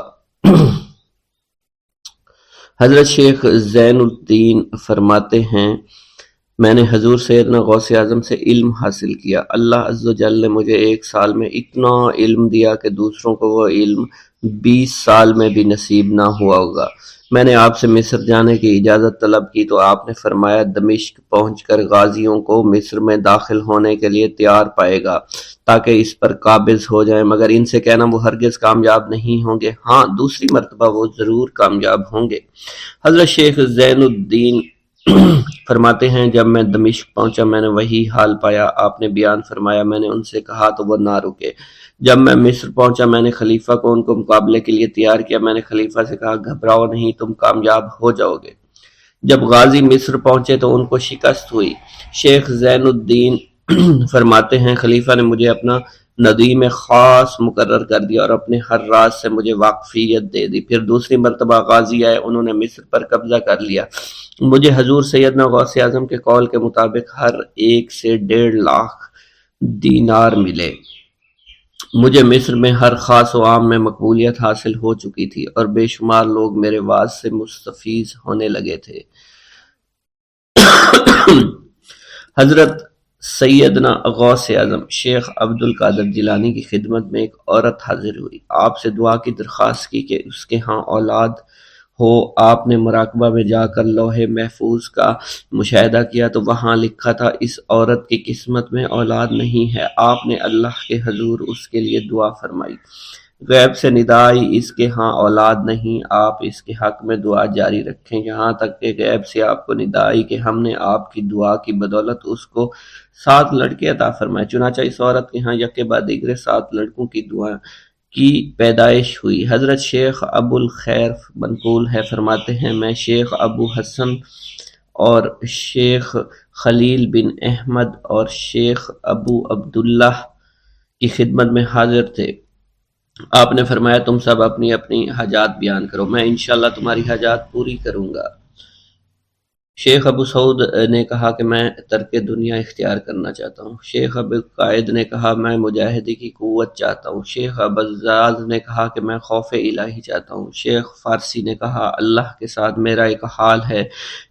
حضرت شیخ زین الدین فرماتے ہیں میں نے حضور سیدنا غوث اعظم سے علم حاصل کیا۔ اللہ عز و جل نے مجھے 1 سال میں اتنا علم دیا کہ دوسروں کو وہ علم 20 سال میں بھی نصیب نہ ہوا ہوگا۔ میں نے آپ سے مصر جانے کی اجازت طلب کی تو آپ نے فرمایا دمشق پہنچ کر غازیوں کو مصر میں داخل ہونے کے لیے تیار پائے گا تاکہ اس پر قابض ہو جائیں، مگر ان سے کہنا وہ ہرگز کامیاب نہیں ہوں گے، ہاں دوسری مرتبہ وہ ضرور کامیاب ہوں گے۔ حضرت شیخ زین الدین فرماتے ہیں جب میں دمشق پہنچا میں نے وہی حال پایا، آپ نے بیان فرمایا، میں نے ان سے کہا تو وہ نہ رکے۔ جب میں مصر پہنچا میں نے خلیفہ کو ان کو مقابلے کے لیے تیار کیا، میں نے خلیفہ سے کہا گھبراؤ نہیں، تم کامیاب ہو جاؤ گے۔ جب غازی مصر پہنچے تو ان کو شکست ہوئی۔ شیخ زین الدین فرماتے ہیں خلیفہ نے مجھے اپنا ندیم خاص مقرر کر دیا اور اپنے ہر راز سے مجھے واقفیت دے دی۔ پھر دوسری مرتبہ غازی آئے، انہوں نے مصر پر قبضہ کر لیا۔ مجھے حضور سیدنا غوث اعظم کے قول کے مطابق ہر ایک سے 1.5 لاکھ دینار ملے۔ مجھے مصر میں ہر خاص و عام میں مقبولیت حاصل ہو چکی تھی اور بے شمار لوگ میرے وعظ سے مستفیض ہونے لگے تھے۔ حضرت سیدنا غوث اعظم شیخ عبد القادر جیلانی کی خدمت میں ایک عورت حاضر ہوئی، آپ سے دعا کی درخواست کی کہ اس کے ہاں اولاد ہو۔ آپ نے مراقبہ میں جا کر لوح محفوظ کا مشاہدہ کیا تو وہاں لکھا تھا اس عورت کی قسمت میں اولاد نہیں ہے۔ آپ نے اللہ کے حضور اس کے لیے دعا فرمائی، غیب سے ندا آئی اس کے ہاں اولاد نہیں، آپ اس کے حق میں دعا جاری رکھیں، یہاں تک کہ غیب سے آپ کو ندا آئی کہ ہم نے آپ کی دعا کی بدولت اس کو 7 لڑکے عطا فرمائے۔ چنانچہ اس عورت کے ہاں یکے بعد دیگرے 7 لڑکوں کی دعا کی پیدائش ہوئی۔ حضرت شیخ ابو الخیر منقول ہے، فرماتے ہیں میں شیخ ابو حسن اور شیخ خلیل بن احمد اور شیخ ابو عبداللہ کی خدمت میں حاضر تھے۔ آپ نے فرمایا تم سب اپنی اپنی حاجات بیان کرو، میں انشاءاللہ تمہاری حاجات پوری کروں گا۔ شیخ ابو سعود نے کہا کہ میں ترک دنیا اختیار کرنا چاہتا ہوں۔ شیخ ابو قائد نے کہا میں مجاہدی کی قوت چاہتا ہوں۔ شیخ ابوالزاز نے کہا کہ میں خوف الہی چاہتا ہوں۔ شیخ فارسی نے کہا اللہ کے ساتھ میرا ایک حال ہے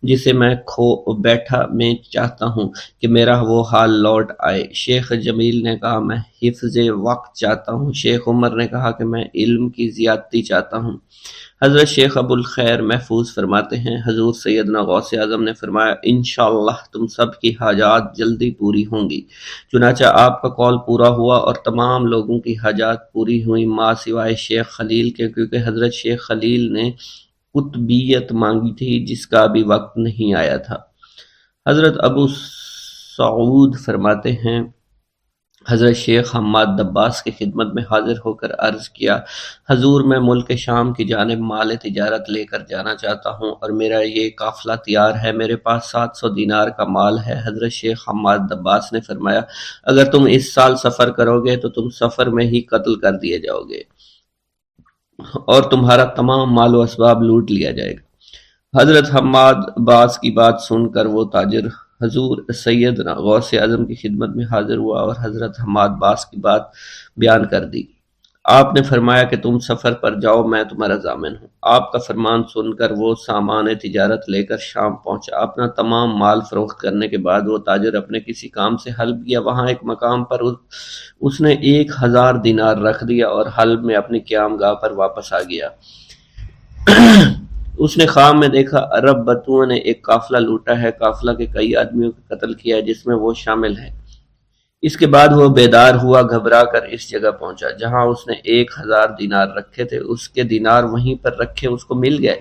جسے میں کھو بیٹھا میں چاہتا ہوں کہ میرا وہ حال لوٹ آئے۔ شیخ جمیل نے کہا میں حفظ وقت چاہتا ہوں۔ شیخ عمر نے کہا کہ میں علم کی زیادتی چاہتا ہوں۔ حضرت شیخ ابو الخیر محفوظ فرماتے ہیں حضور سیدنا غوث اعظم نے فرمایا انشاءاللہ تم سب کی حاجات جلدی پوری ہوں گی۔ چنانچہ آپ کا قول پورا ہوا اور تمام لوگوں کی حاجات پوری ہوئی ما سوائے شیخ خلیل کے، کیونکہ حضرت شیخ خلیل نے قطبیت مانگی تھی جس کا ابھی وقت نہیں آیا تھا۔ حضرت ابو سعود فرماتے ہیں حضرت شیخ حماد دباس کی خدمت میں حاضر ہو کر عرض کیا حضور میں ملک شام کی جانب مال تجارت لے کر جانا چاہتا ہوں اور میرا یہ قافلہ تیار ہے، میرے پاس 700 دینار کا مال ہے۔ حضرت شیخ حماد دباس نے فرمایا اگر تم اس سال سفر کرو گے تو تم سفر میں ہی قتل کر دیے جاؤ گے اور تمہارا تمام مال و اسباب لوٹ لیا جائے گا۔ حضرت حماد باس کی بات سن کر وہ تاجر حضور سیدنا غوث اعظم کی خدمت میں حاضر ہوا اور حضرت حماد باس کی بات بیان کر دی۔ آپ نے فرمایا کہ تم سفر پر جاؤ، میں تمہارا ضامن ہوں۔ آپ کا فرمان سن کر وہ سامان تجارت لے کر شام پہنچا۔ اپنا تمام مال فروخت کرنے کے بعد وہ تاجر اپنے کسی کام سے حلب گیا، وہاں ایک مقام پر اس نے 1000 دینار رکھ دیا اور حلب میں اپنی قیام گاہ پر واپس آ گیا۔ اس نے خواب میں دیکھا عرب بدوؤں نے ایک قافلہ لوٹا ہے، قافلہ کے کئی آدمیوں کو قتل کیا ہے جس میں وہ شامل ہے۔ اس کے بعد وہ بیدار ہوا، گھبرا کر اس جگہ پہنچا جہاں اس نے 1000 دینار رکھے تھے، اس کے دینار وہیں پر رکھے اس کو مل گئے۔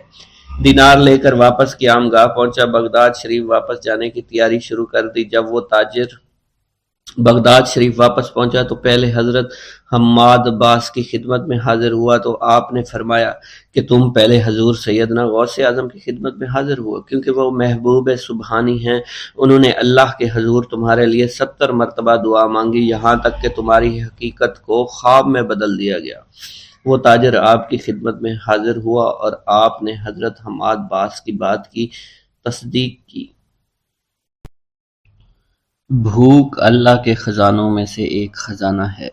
دینار لے کر واپس قیام گاہ پہنچا، بغداد شریف واپس جانے کی تیاری شروع کر دی۔ جب وہ تاجر بغداد شریف واپس پہنچا تو پہلے حضرت حماد باس کی خدمت میں حاضر ہوا تو آپ نے فرمایا کہ تم پہلے حضور سیدنا غوث اعظم کی خدمت میں حاضر ہوا، کیونکہ وہ محبوب سبحانی ہیں، انہوں نے اللہ کے حضور تمہارے لیے 70 مرتبہ دعا مانگی یہاں تک کہ تمہاری حقیقت کو خواب میں بدل دیا گیا۔ وہ تاجر آپ کی خدمت میں حاضر ہوا اور آپ نے حضرت حماد باس کی بات کی تصدیق کی۔ بھوک اللہ کے خزانوں میں سے ایک خزانہ ہے۔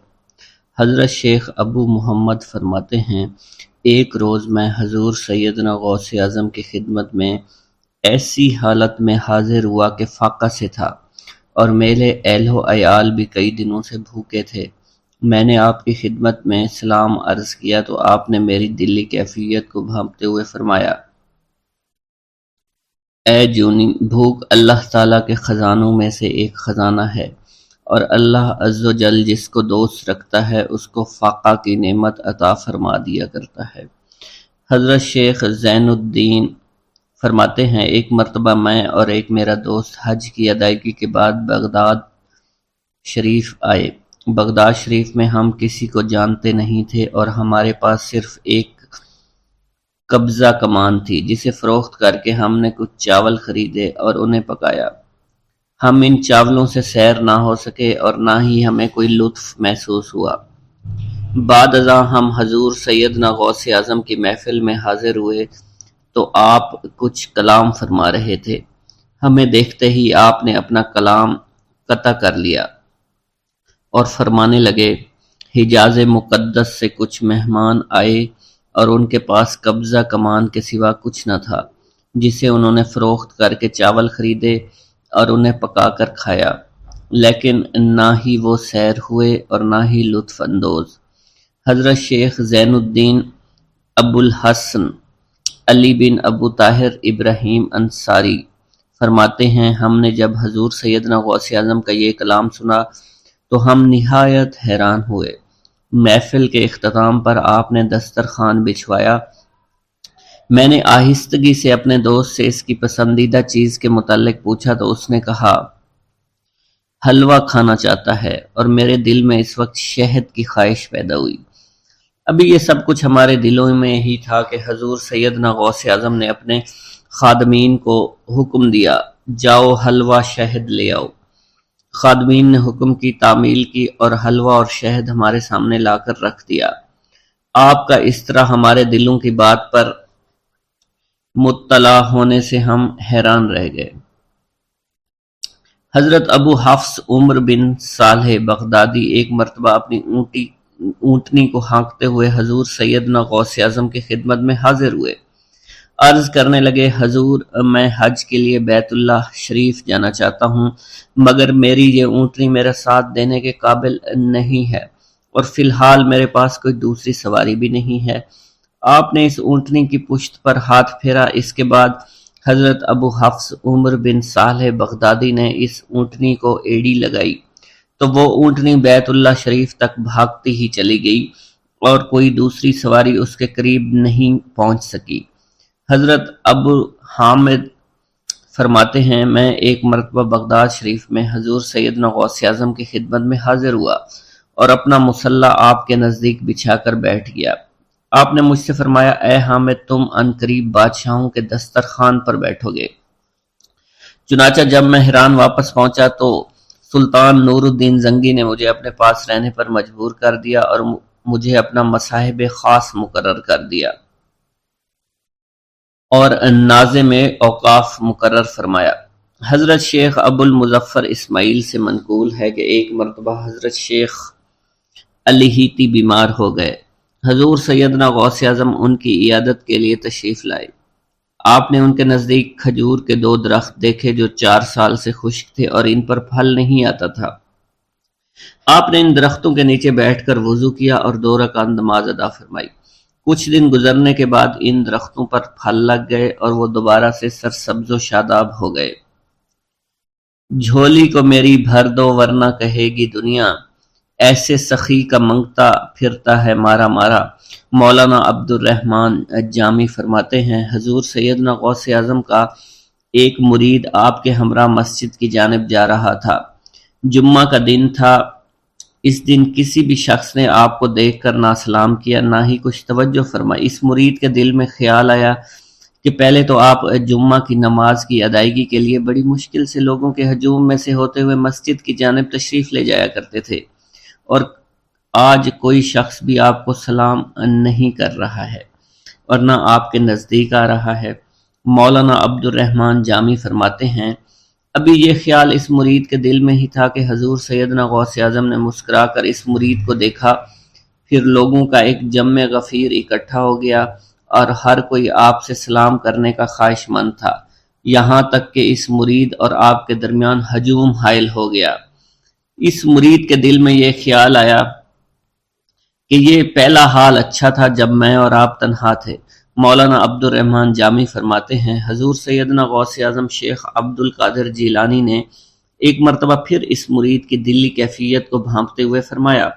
حضرت شیخ ابو محمد فرماتے ہیں ایک روز میں حضور سیدنا غوث اعظم کی خدمت میں ایسی حالت میں حاضر ہوا کہ فاقہ سے تھا اور میرے اہل و عیال بھی کئی دنوں سے بھوکے تھے۔ میں نے آپ کی خدمت میں سلام عرض کیا تو آپ نے میری دلی کیفیت کو بھانپتے ہوئے فرمایا اے جونی، بھوک اللہ تعالیٰ کے خزانوں میں سے ایک خزانہ ہے، اور اللہ عز و جل جس کو دوست رکھتا ہے اس کو فاقہ کی نعمت عطا فرما دیا کرتا ہے۔ حضرت شیخ زین الدین فرماتے ہیں، ایک مرتبہ میں اور ایک میرا دوست حج کی ادائیگی کے بعد بغداد شریف آئے۔ بغداد شریف میں ہم کسی کو جانتے نہیں تھے اور ہمارے پاس صرف ایک قبضہ کمان تھی جسے فروخت کر کے ہم نے کچھ چاول خریدے اور انہیں پکایا۔ ہم ان چاولوں سے سیر نہ ہو سکے اور نہ ہی ہمیں کوئی لطف محسوس ہوا۔ بعد ازاں ہم حضور سیدنا غوث اعظم کی محفل میں حاضر ہوئے تو آپ کچھ کلام فرما رہے تھے۔ ہمیں دیکھتے ہی آپ نے اپنا کلام قطع کر لیا اور فرمانے لگے، حجاز مقدس سے کچھ مہمان آئے اور ان کے پاس قبضہ کمان کے سوا کچھ نہ تھا جسے انہوں نے فروخت کر کے چاول خریدے اور انہیں پکا کر کھایا، لیکن نہ ہی وہ سیر ہوئے اور نہ ہی لطف اندوز۔ حضرت شیخ زین الدین ابو الحسن علی بن ابو طاہر ابراہیم انصاری فرماتے ہیں، ہم نے جب حضور سیدنا غوث اعظم کا یہ کلام سنا تو ہم نہایت حیران ہوئے۔ محفل کے اختتام پر آپ نے دسترخوان بچھوایا۔ میں نے آہستگی سے اپنے دوست سے اس کی پسندیدہ چیز کے متعلق پوچھا تو اس نے کہا، حلوہ کھانا چاہتا ہے، اور میرے دل میں اس وقت شہد کی خواہش پیدا ہوئی۔ ابھی یہ سب کچھ ہمارے دلوں میں ہی تھا کہ حضور سیدنا غوث اعظم نے اپنے خادمین کو حکم دیا، جاؤ حلوہ شہد لے آؤ۔ خادمین نے حکم کی، تعمیل کی اور حلوہ اور شہد ہمارے سامنے لا کر رکھ دیا۔ آپ کا اس طرح ہمارے دلوں کی بات پر مطلع ہونے سے ہم حیران رہ گئے۔ حضرت ابو حفص عمر بن صالح بغدادی ایک مرتبہ اپنی اونٹنی کو ہانکتے ہوئے حضور سیدنا غوث اعظم کی خدمت میں حاضر ہوئے۔ عرض کرنے لگے، حضور، میں حج کے لیے بیت اللہ شریف جانا چاہتا ہوں، مگر میری یہ اونٹنی میرا ساتھ دینے کے قابل نہیں ہے اور فی الحال میرے پاس کوئی دوسری سواری بھی نہیں ہے۔ آپ نے اس اونٹنی کی پشت پر ہاتھ پھیرا۔ اس کے بعد حضرت ابو حفص عمر بن صالح بغدادی نے اس اونٹنی کو ایڑی لگائی تو وہ اونٹنی بیت اللہ شریف تک بھاگتی ہی چلی گئی اور کوئی دوسری سواری اس کے قریب نہیں پہنچ سکی۔ حضرت ابو حامد فرماتے ہیں، میں ایک مرتبہ بغداد شریف میں حضور سیدنا غوث اعظم کی خدمت میں حاضر ہوا اور اپنا مصلی آپ کے نزدیک بچھا کر بیٹھ گیا۔ آپ نے مجھ سے فرمایا، اے حامد، تم عنقریب بادشاہوں کے دسترخوان پر بیٹھو گے۔ چنانچہ جب میں حران واپس پہنچا تو سلطان نور الدین زنگی نے مجھے اپنے پاس رہنے پر مجبور کر دیا اور مجھے اپنا مصاحب خاص مقرر کر دیا اور ناظم اوقاف مقرر فرمایا۔ حضرت شیخ ابو المظفر اسماعیل سے منقول ہے کہ ایک مرتبہ حضرت شیخ الہیتی بیمار ہو گئے۔ حضور سیدنا غوث اعظم ان کی عیادت کے لیے تشریف لائے۔ آپ نے ان کے نزدیک کھجور کے 2 درخت دیکھے جو 4 سال سے خشک تھے اور ان پر پھل نہیں آتا تھا۔ آپ نے ان درختوں کے نیچے بیٹھ کر وضو کیا اور 2 رکعت نماز ادا فرمائی۔ کچھ دن گزرنے کے بعد ان درختوں پر پھل لگ گئے اور وہ دوبارہ سے سرسبز و شاداب ہو گئے۔ جھولی کو میری بھر دو ورنہ کہے گی دنیا، ایسے سخی کا منگتا پھرتا ہے مارا مارا۔ مولانا عبد الرحمن جامی فرماتے ہیں، حضور سیدنا غوث اعظم کا ایک مرید آپ کے ہمراہ مسجد کی جانب جا رہا تھا۔ جمعہ کا دن تھا۔ اس دن کسی بھی شخص نے آپ کو دیکھ کر نہ سلام کیا نہ ہی کچھ توجہ فرمائی۔ اس مرید کے دل میں خیال آیا کہ پہلے تو آپ جمعہ کی نماز کی ادائیگی کے لیے بڑی مشکل سے لوگوں کے ہجوم میں سے ہوتے ہوئے مسجد کی جانب تشریف لے جایا کرتے تھے، اور آج کوئی شخص بھی آپ کو سلام نہیں کر رہا ہے اور نہ آپ کے نزدیک آ رہا ہے۔ مولانا عبد الرحمن جامی فرماتے ہیں، ابھی یہ خیال اس مرید کے دل میں ہی تھا کہ حضور سیدنا غوث اعظم نے مسکرا کر اس مرید کو دیکھا، پھر لوگوں کا ایک جمع غفیر اکٹھا ہو گیا اور ہر کوئی آپ سے سلام کرنے کا خواہش مند تھا، یہاں تک کہ اس مرید اور آپ کے درمیان ہجوم حائل ہو گیا۔ اس مرید کے دل میں یہ خیال آیا کہ یہ پہلا حال اچھا تھا جب میں اور آپ تنہا تھے، مولانا عبد الرحمن جامی فرماتے ہیں حضور سیدنا غوث اعظم شیخ عبد القادر جیلانی نے ایک مرتبہ پھر اس مرید کی دلی کیفیت کو بھانپتے ہوئے فرمایا،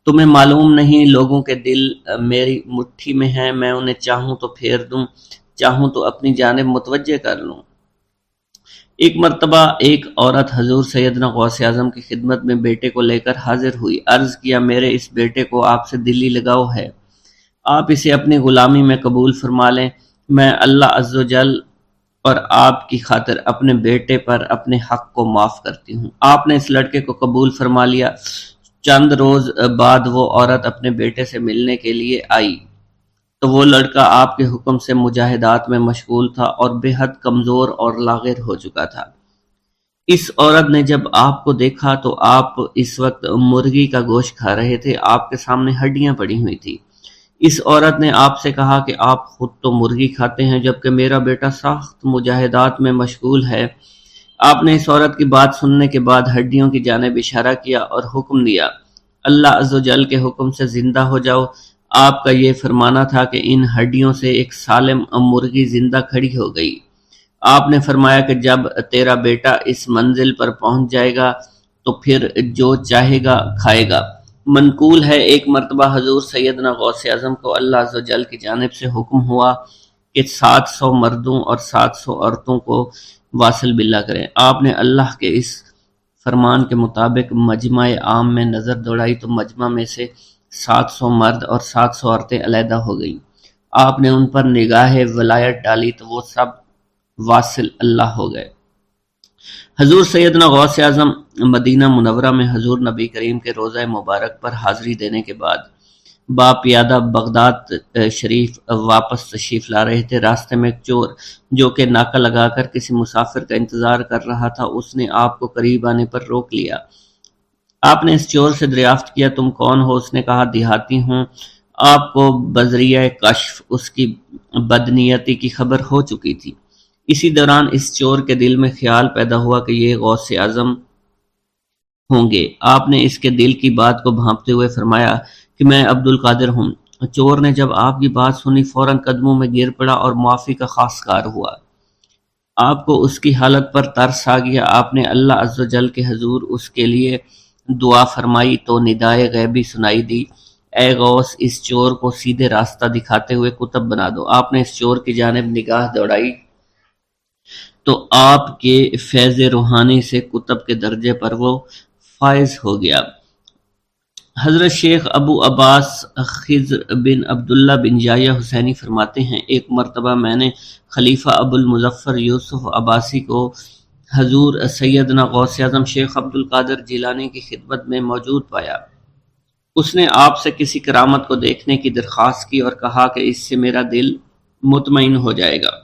تمہیں معلوم نہیں لوگوں کے دل میری مٹھی میں ہیں، میں انہیں چاہوں تو پھیر دوں، چاہوں تو اپنی جانب متوجہ کر لوں۔ ایک مرتبہ ایک عورت حضور سیدنا غوث اعظم کی خدمت میں بیٹے کو لے کر حاضر ہوئی، عرض کیا میرے اس بیٹے کو آپ سے دلی لگاؤ ہے، آپ اسے اپنی غلامی میں قبول فرما لیں، میں اللہ عز و جل اور آپ کی خاطر اپنے بیٹے پر اپنے حق کو معاف کرتی ہوں۔ آپ نے اس لڑکے کو قبول فرما لیا۔ چند روز بعد وہ عورت اپنے بیٹے سے ملنے کے لیے آئی تو وہ لڑکا آپ کے حکم سے مجاہدات میں مشغول تھا اور بے حد کمزور اور لاغر ہو چکا تھا۔ اس عورت نے جب آپ کو دیکھا تو آپ اس وقت مرغی کا گوشت کھا رہے تھے، آپ کے سامنے ہڈیاں پڑی ہوئی تھی۔ اس عورت نے آپ سے کہا کہ آپ خود تو مرغی کھاتے ہیں جبکہ میرا بیٹا سخت مجاہدات میں مشغول ہے۔ آپ نے اس عورت کی بات سننے کے بعد ہڈیوں کی جانب اشارہ کیا اور حکم دیا، اللہ عز و جل کے حکم سے زندہ ہو جاؤ۔ آپ کا یہ فرمانا تھا کہ ان ہڈیوں سے ایک سالم مرغی زندہ کھڑی ہو گئی۔ آپ نے فرمایا کہ جب تیرا بیٹا اس منزل پر پہنچ جائے گا تو پھر جو چاہے گا کھائے گا۔ منقول ہے ایک مرتبہ حضور سیدنا غوث اعظم کو اللہ عز و جل کی جانب سے حکم ہوا کہ 700 مردوں اور 700 عورتوں کو واصل باللہ کریں۔ آپ نے اللہ کے اس فرمان کے مطابق مجمع عام میں نظر دوڑائی تو مجمع میں سے 700 مرد اور 700 عورتیں علیحدہ ہو گئیں۔ آپ نے ان پر نگاہ ولایت ڈالی تو وہ سب واصل اللہ ہو گئے۔ حضور سیدنا غوث اعظم مدینہ منورہ میں حضور نبی کریم کے روضہ مبارک پر حاضری دینے کے بعد باپیادہ بغداد شریف واپس تشریف لا رہے تھے۔ راستے میں ایک چور جو کہ ناکہ لگا کر کسی مسافر کا انتظار کر رہا تھا، اس نے آپ کو قریب آنے پر روک لیا۔ آپ نے اس چور سے دریافت کیا تم کون ہو؟ اس نے کہا دیہاتی ہوں۔ آپ کو بذریعہ کشف اس کی بدنیتی کی خبر ہو چکی تھی۔ اسی دوران اس چور کے دل میں خیال پیدا ہوا کہ یہ غوث اعظم ہوں گے۔ آپ نے اس کے دل کی بات کو بھانپتے ہوئے فرمایا کہ میں عبد القادر ہوں۔ چور نے جب آپ کی بات سنی فوراً قدموں میں گر پڑا اور معافی کا خواستگار ہوا۔ آپ کو اس کی حالت پر ترس آ گیا۔ آپ نے اللہ عز و جل کے حضور اس کے لیے دعا فرمائی تو ندائے غیبی سنائی دی، اے غوث اس چور کو سیدھے راستہ دکھاتے ہوئے قطب بنا دو۔ آپ نے اس چور کی جانب نگاہ دوڑائی تو آپ کے فیض روحانی سے قطب کے درجے پر وہ فائز ہو گیا۔ حضرت شیخ ابو عباس خضر بن عبداللہ بن جایہ حسینی فرماتے ہیں ایک مرتبہ میں نے خلیفہ ابو المظفر یوسف عباسی کو حضور سیدنا غوث اعظم شیخ عبد القادر جیلانی کی خدمت میں موجود پایا۔ اس نے آپ سے کسی کرامت کو دیکھنے کی درخواست کی اور کہا کہ اس سے میرا دل مطمئن ہو جائے گا۔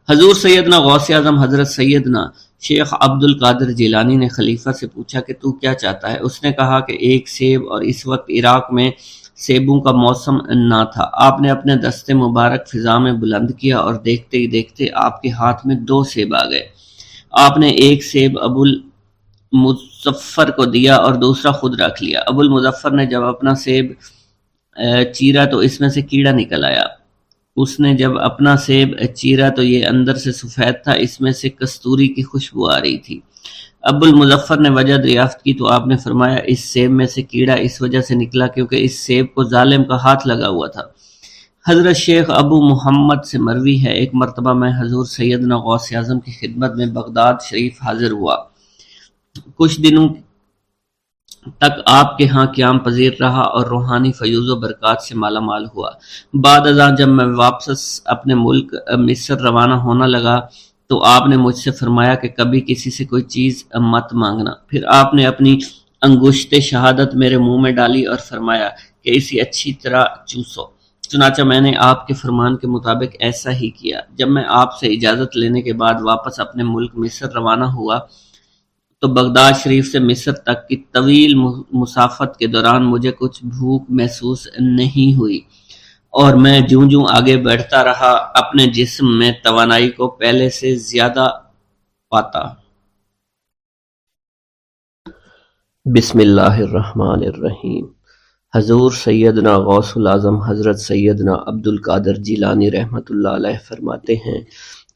حضور سیدنا غوث اعظم حضرت سیدنا شیخ عبد القادر جیلانی نے خلیفہ سے پوچھا کہ تو کیا چاہتا ہے؟ اس نے کہا کہ ایک سیب، اور اس وقت عراق میں سیبوں کا موسم نہ تھا۔ آپ نے اپنے دستے مبارک فضا میں بلند کیا اور دیکھتے ہی دیکھتے آپ کے ہاتھ میں 2 سیب آ گئے۔ آپ نے ایک سیب ابو المظفر کو دیا اور دوسرا خود رکھ لیا۔ ابو المظفر نے جب اپنا سیب چیرا تو اس میں سے کیڑا نکل آیا۔ اس نے جب اپنا سیب چیرا تو یہ اندر سے سفید تھا، اس میں سے کستوری کی خوشبو آ رہی تھی۔ ابو المظفر نے وجہ دریافت کی تو آپ نے فرمایا اس سیب میں سے کیڑا اس وجہ سے نکلا کیونکہ اس سیب کو ظالم کا ہاتھ لگا ہوا تھا۔ حضرت شیخ ابو محمد سے مروی ہے ایک مرتبہ میں حضور سیدنا غوث اعظم کی خدمت میں بغداد شریف حاضر ہوا۔ کچھ دنوں تک آپ کے ہاں قیام پذیر رہا اور روحانی فیوز و برکات سے مالا مال ہوا۔ بعد ازاں جب میں واپس اپنے ملک مصر روانہ ہونا لگا تو آپ نے مجھ سے فرمایا کہ کبھی کسی سے کوئی چیز مت مانگنا۔ پھر آپ نے اپنی انگشت شہادت میرے منہ میں ڈالی اور فرمایا کہ اسے اچھی طرح چوسو۔ چنانچہ میں نے آپ کے فرمان کے مطابق ایسا ہی کیا۔ جب میں آپ سے اجازت لینے کے بعد واپس اپنے ملک مصر روانہ ہوا تو بغداد شریف سے مصر تک کی طویل مسافت کے دوران مجھے کچھ بھوک محسوس نہیں ہوئی اور میں جوں جوں آگے بڑھتا رہا اپنے جسم میں توانائی کو پہلے سے زیادہ پاتا۔ بسم اللہ الرحمن الرحیم۔ حضور سیدنا غوث العظم حضرت سیدنا عبد القادر جیلانی رحمۃ اللہ علیہ فرماتے ہیں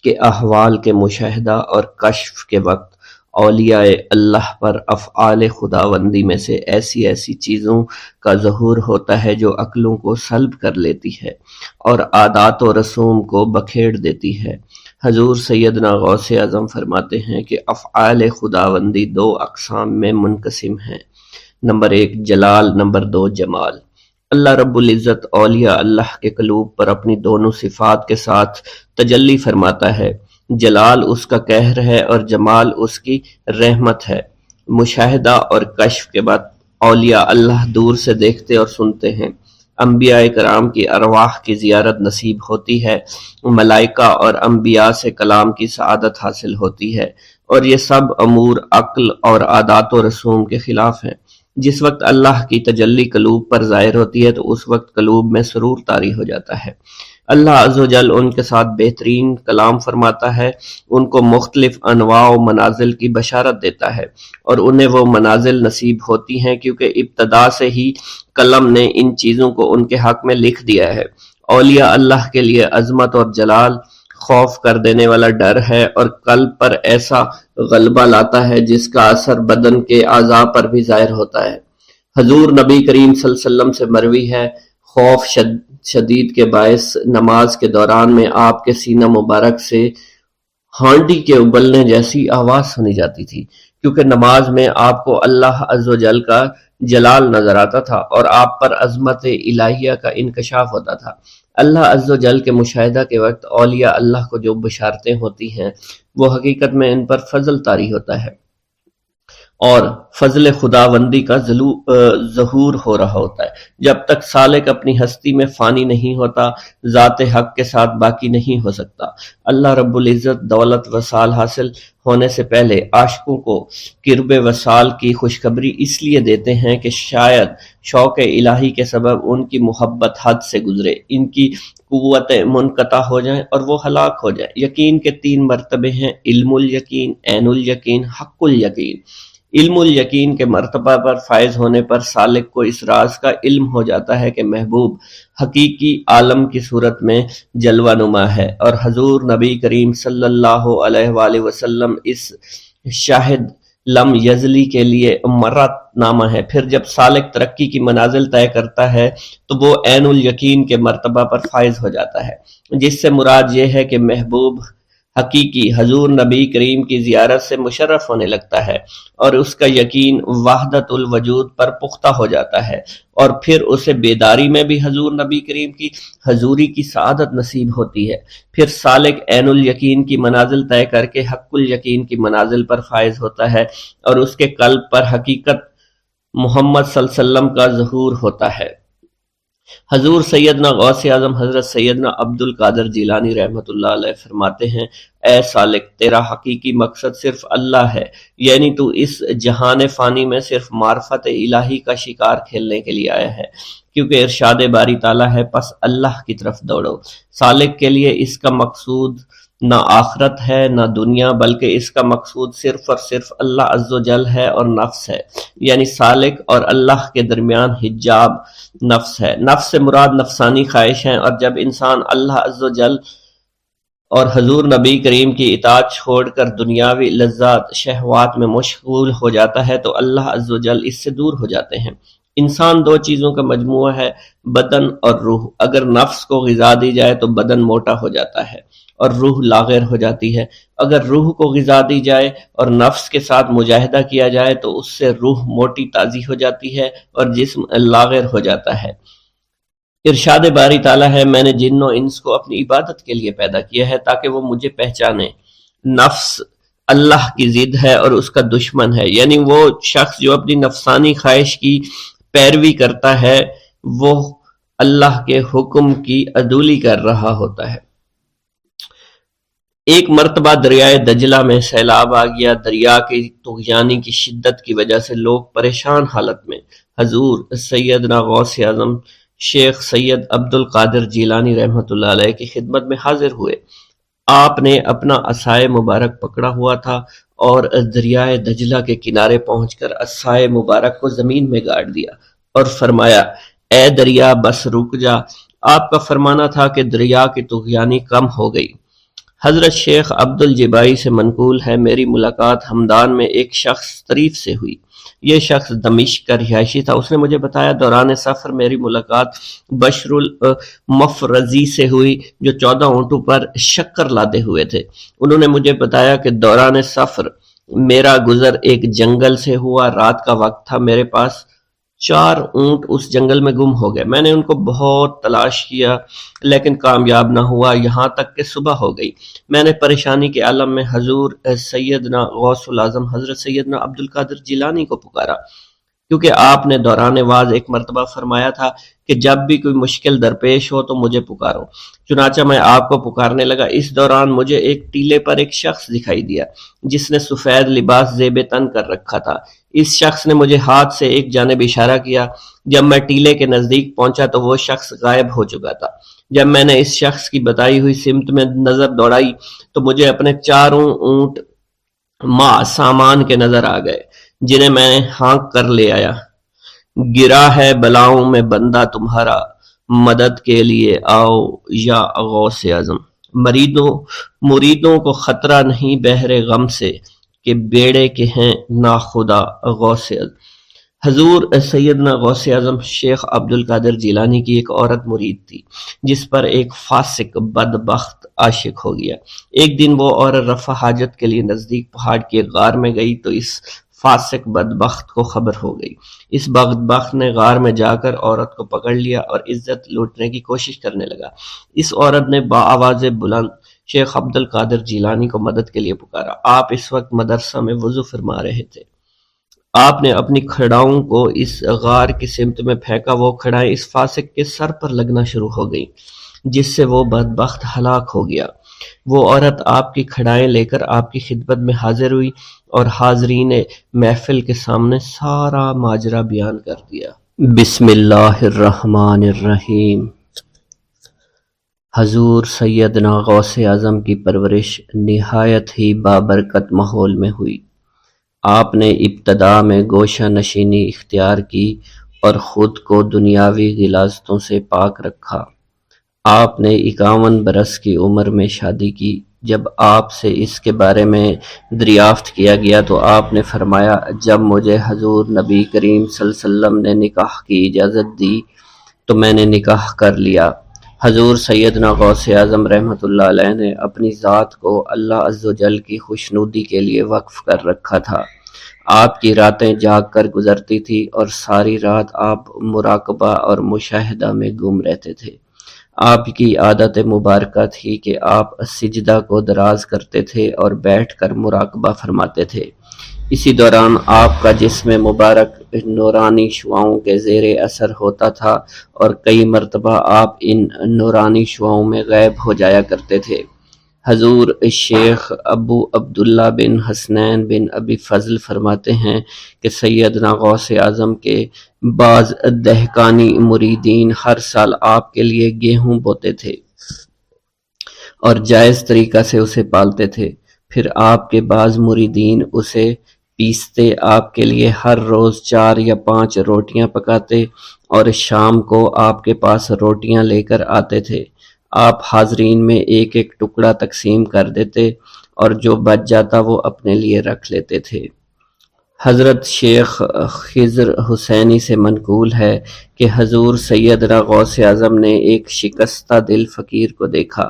کہ احوال کے مشاہدہ اور کشف کے وقت اولیاء اللہ پر افعال خداوندی میں سے ایسی ایسی چیزوں کا ظہور ہوتا ہے جو عقلوں کو سلب کر لیتی ہے اور عادات و رسوم کو بکھیڑ دیتی ہے۔ حضور سیدنا غوث اعظم فرماتے ہیں کہ افعال خداوندی دو اقسام میں منقسم ہیں، نمبر 1 جلال، نمبر 2 جمال۔ اللہ رب العزت اولیاء اللہ کے قلوب پر اپنی دونوں صفات کے ساتھ تجلی فرماتا ہے۔ جلال اس کا قہر ہے اور جمال اس کی رحمت ہے۔ مشاہدہ اور کشف کے بعد اولیاء اللہ دور سے دیکھتے اور سنتے ہیں، انبیاء کرام کی ارواح کی زیارت نصیب ہوتی ہے، ملائکہ اور انبیاء سے کلام کی سعادت حاصل ہوتی ہے، اور یہ سب امور عقل اور عادات و رسوم کے خلاف ہیں۔ جس وقت اللہ کی تجلی قلوب پر ظاہر ہوتی ہے تو اس وقت قلوب میں سرور طاری ہو جاتا ہے۔ اللہ عز و جل ان کے ساتھ بہترین کلام فرماتا ہے، ان کو مختلف انواع و منازل کی بشارت دیتا ہے، اور انہیں وہ منازل نصیب ہوتی ہیں کیونکہ ابتدا سے ہی قلم نے ان چیزوں کو ان کے حق میں لکھ دیا ہے۔ اولیاء اللہ کے لیے عظمت اور جلال خوف کر دینے والا ڈر ہے اور قلب پر ایسا غلبہ لاتا ہے جس کا اثر بدن کے اعضاء پر بھی ظاہر ہوتا ہے۔ حضور نبی کریم صلی اللہ علیہ وسلم سے مروی ہے، خوف شدید کے باعث نماز کے دوران میں آپ کے سینہ مبارک سے ہانڈی کے ابلنے جیسی آواز سنی جاتی تھی، کیونکہ نماز میں آپ کو اللہ عز و جل کا جلال نظر آتا تھا اور آپ پر عظمت الہیہ کا انکشاف ہوتا تھا۔ اللہ عز و جل کے مشاہدہ کے وقت اولیاء اللہ کو جو بشارتیں ہوتی ہیں وہ حقیقت میں ان پر فضل طاری ہوتا ہے اور فضل خداوندی کا ظہور ہو رہا ہوتا ہے۔ جب تک سالک اپنی ہستی میں فانی نہیں ہوتا، ذات حق کے ساتھ باقی نہیں ہو سکتا۔ اللہ رب العزت دولت وصال حاصل ہونے سے پہلے عاشقوں کو قرب وصال کی خوشخبری اس لیے دیتے ہیں کہ شاید شوق الہی کے سبب ان کی محبت حد سے گزرے، ان کی قوتیں منقطع ہو جائیں اور وہ ہلاک ہو جائیں۔ یقین کے 3 مرتبے ہیں، علم الیقین، عین الیقین، حق الیقین۔ علم الیقین کے مرتبہ پر فائز ہونے پر سالک کو اس راز کا علم ہو جاتا ہے کہ محبوب حقیقی عالم کی صورت میں جلوہ نما ہے، اور حضور نبی کریم صلی اللہ علیہ وآلہ وسلم اس شاہد لم یزلی کے لیے مرت نامہ ہے۔ پھر جب سالک ترقی کی منازل طے کرتا ہے تو وہ عین الیقین کے مرتبہ پر فائز ہو جاتا ہے، جس سے مراد یہ ہے کہ محبوب حقیقی حضور نبی کریم کی زیارت سے مشرف ہونے لگتا ہے اور اس کا یقین وحدت الوجود پر پختہ ہو جاتا ہے، اور پھر اسے بیداری میں بھی حضور نبی کریم کی حضوری کی سعادت نصیب ہوتی ہے۔ پھر سالک عین الیقین کی منازل طے کر کے حق الیقین کی منازل پر فائز ہوتا ہے اور اس کے قلب پر حقیقت محمد صلی اللہ علیہ وسلم کا ظہور ہوتا ہے۔ حضور سیدنا غوث اعظم حضرت سیدنا عبد القادر جیلانی رحمۃ اللہ علیہ فرماتے ہیں، اے سالک، تیرا حقیقی مقصد صرف اللہ ہے، یعنی تو اس جہان فانی میں صرف معرفت الہی کا شکار کھیلنے کے لیے آیا ہے، کیونکہ ارشاد باری تعالیٰ ہے پس اللہ کی طرف دوڑو۔ سالک کے لیے اس کا مقصود نہ آخرت ہے نہ دنیا، بلکہ اس کا مقصود صرف اور صرف اللہ عز و جل ہے اور نفس ہے، یعنی سالک اور اللہ کے درمیان حجاب نفس ہے۔ نفس سے مراد نفسانی خواہش ہیں، اور جب انسان اللہ عز و جل اور حضور نبی کریم کی اطاعت چھوڑ کر دنیاوی لذات شہوات میں مشغول ہو جاتا ہے تو اللہ عز و جل اس سے دور ہو جاتے ہیں۔ انسان 2 چیزوں کا مجموعہ ہے، بدن اور روح۔ اگر نفس کو غذا دی جائے تو بدن موٹا ہو جاتا ہے اور روح لاغر ہو جاتی ہے، اگر روح کو غذا دی جائے اور نفس کے ساتھ مجاہدہ کیا جائے تو اس سے روح موٹی تازی ہو جاتی ہے اور جسم لاغر ہو جاتا ہے۔ ارشاد باری تعالیٰ ہے، میں نے جن و انس کو اپنی عبادت کے لیے پیدا کیا ہے تاکہ وہ مجھے پہچانے۔ نفس اللہ کی ضد ہے اور اس کا دشمن ہے، یعنی وہ شخص جو اپنی نفسانی خواہش کی پیروی کرتا ہے وہ اللہ کے حکم کی عدولی کر رہا ہوتا ہے۔ ایک مرتبہ دریائے دجلہ میں سیلاب آ گیا۔ دریا کی طغیانی کی شدت کی وجہ سے لوگ پریشان حالت میں حضور سیدنا غوث اعظم شیخ سید عبد القادر جیلانی رحمۃ اللہ علیہ کی خدمت میں حاضر ہوئے۔ آپ نے اپنا عصائے مبارک پکڑا ہوا تھا اور دریائے دجلہ کے کنارے پہنچ کر عصائے مبارک کو زمین میں گاڑ دیا اور فرمایا، اے دریا بس رک جا، آپ کا فرمانا تھا کہ دریا کی طغیانی کم ہو گئی۔ حضرت شیخ عبد الجبائی سے منقول ہے، میری ملاقات ہمدان میں ایک شخص طریف سے ہوئی۔ یہ شخص دمشق کا رہائشی تھا۔ اس نے مجھے بتایا دوران سفر میری ملاقات بشر المفرزی سے ہوئی جو 14 اونٹوں پر شکر لادے ہوئے تھے۔ انہوں نے مجھے بتایا کہ دوران سفر میرا گزر ایک جنگل سے ہوا، رات کا وقت تھا، میرے پاس 4 اونٹ اس جنگل میں گم ہو گئے۔ میں نے ان کو بہت تلاش کیا لیکن کامیاب نہ ہوا، یہاں تک کہ صبح ہو گئی۔ میں نے پریشانی کے عالم میں حضور سیدنا غوث العظم حضرت سیدنا عبد القادر جیلانی کو پکارا، کیونکہ آپ نے دوران واز ایک مرتبہ فرمایا تھا کہ جب بھی کوئی مشکل درپیش ہو تو مجھے پکارو۔ چنانچہ میں آپ کو پکارنے لگا۔ اس دوران مجھے ایک ٹیلے پر ایک شخص دکھائی دیا جس نے سفید لباس زیب تن کر رکھا تھا۔ اس شخص نے مجھے ہاتھ سے ایک جانب اشارہ کیا۔ جب میں ٹیلے کے نزدیک پہنچا تو وہ شخص غائب ہو چکا تھا۔ جب میں نے اس شخص کی بتائی ہوئی سمت میں نظر دوڑائی تو مجھے اپنے 4 اونٹ سامان کے نظر آ گئے جنہیں میں نے ہانک کر لے آیا۔ گرا ہے بلاؤں میں بندہ تمہارا، مدد کے لیے آؤ یا غوث اعظم۔ مریدوں کو خطرہ نہیں بحر غم سے کہ بیڑے کے ہیں ناخدا غوث اعظم۔ حضور سیدنا غوث اعظم شیخ عبد القادر جیلانی کی ایک عورت مرید تھی جس پر ایک فاسق بدبخت عاشق ہو گیا۔ ایک دن وہ عورت رفع حاجت کے لیے نزدیک پہاڑ کے غار میں گئی تو اس فاسق بدبخت کو خبر ہو گئی۔ اس بدبخت نے غار میں جا کر عورت کو پکڑ لیا اور عزت لوٹنے کی کوشش کرنے لگا۔ اس عورت نے بآواز بلند شیخ عبد القادر جیلانی کو مدد کے لیے پکارا۔ آپ اس وقت مدرسہ میں وضو فرما رہے تھے۔ آپ نے اپنی کھڑاؤں کو اس غار کی سمت میں پھینکا، وہ کھڑائیں اس فاسق کے سر پر لگنا شروع ہو گئیں جس سے وہ بدبخت ہلاک ہو گیا۔ وہ عورت آپ کی کھڑائیں لے کر آپ کی خدمت میں حاضر ہوئی اور حاضرین محفل کے سامنے سارا ماجرا بیان کر دیا۔ بسم اللہ الرحمن الرحیم۔ حضور سیدنا غوث اعظم کی پرورش نہایت ہی بابرکت ماحول میں ہوئی۔ آپ نے ابتدا میں گوشہ نشینی اختیار کی اور خود کو دنیاوی غلاظتوں سے پاک رکھا۔ آپ نے 51 برس کی عمر میں شادی کی۔ جب آپ سے اس کے بارے میں دریافت کیا گیا تو آپ نے فرمایا، جب مجھے حضور نبی کریم صلی اللہ علیہ وسلم نے نکاح کی اجازت دی تو میں نے نکاح کر لیا۔ حضور سیدنا غوث اعظم رحمۃ اللہ علیہ نے اپنی ذات کو اللہ عز و جل کی خوشنودی کے لیے وقف کر رکھا تھا۔ آپ کی راتیں جاگ کر گزرتی تھی اور ساری رات آپ مراقبہ اور مشاہدہ میں گم رہتے تھے۔ آپ کی عادت مبارکہ تھی کہ آپ سجدہ کو دراز کرتے تھے اور بیٹھ کر مراقبہ فرماتے تھے۔ اسی دوران آپ کا جسم مبارک نورانی شعاؤں کے زیر اثر ہوتا تھا اور کئی مرتبہ آپ ان نورانی شعاؤں میں غائب ہو جایا کرتے تھے۔ حضور شیخ ابو عبداللہ بن حسنین بن ابی فضل فرماتے ہیں کہ سیدنا غوث اعظم کے بعض دہقانی مریدین ہر سال آپ کے لیے گیہوں بوتے تھے اور جائز طریقہ سے اسے پالتے تھے۔ پھر آپ کے بعض مریدین اسے پیستے، آپ کے لیے ہر روز 4 یا 5 روٹیاں پکاتے اور شام کو آپ کے پاس روٹیاں لے کر آتے تھے۔ آپ حاضرین میں ایک ایک ٹکڑا تقسیم کر دیتے اور جو بچ جاتا وہ اپنے لیے رکھ لیتے تھے۔ حضرت شیخ خضر حسینی سے منقول ہے کہ حضور سیدنا غوث اعظم نے ایک شکستہ دل فقیر کو دیکھا۔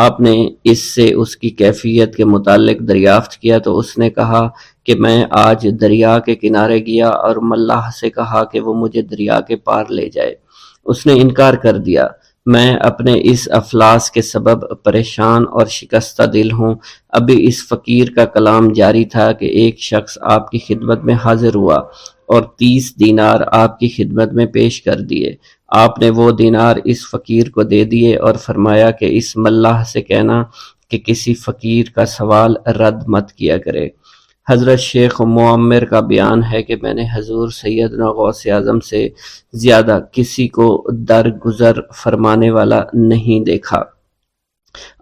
آپ نے اس سے اس کی کیفیت کے متعلق دریافت کیا تو اس نے کہا کہ میں آج دریا کے کنارے گیا اور ملاح سے کہا کہ وہ مجھے دریا کے پار لے جائے۔ اس نے انکار کر دیا۔ میں اپنے اس افلاس کے سبب پریشان اور شکستہ دل ہوں۔ ابھی اس فقیر کا کلام جاری تھا کہ ایک شخص آپ کی خدمت میں حاضر ہوا اور 30 دینار آپ کی خدمت میں پیش کر دیے۔ آپ نے وہ دینار اس فقیر کو دے دیے اور فرمایا کہ اس ملاح سے کہنا کہ کسی فقیر کا سوال رد مت کیا کرے۔ حضرت شیخ معمر کا بیان ہے کہ میں نے حضور سیدنا غوث اعظم سے زیادہ کسی کو درگزر فرمانے والا نہیں دیکھا۔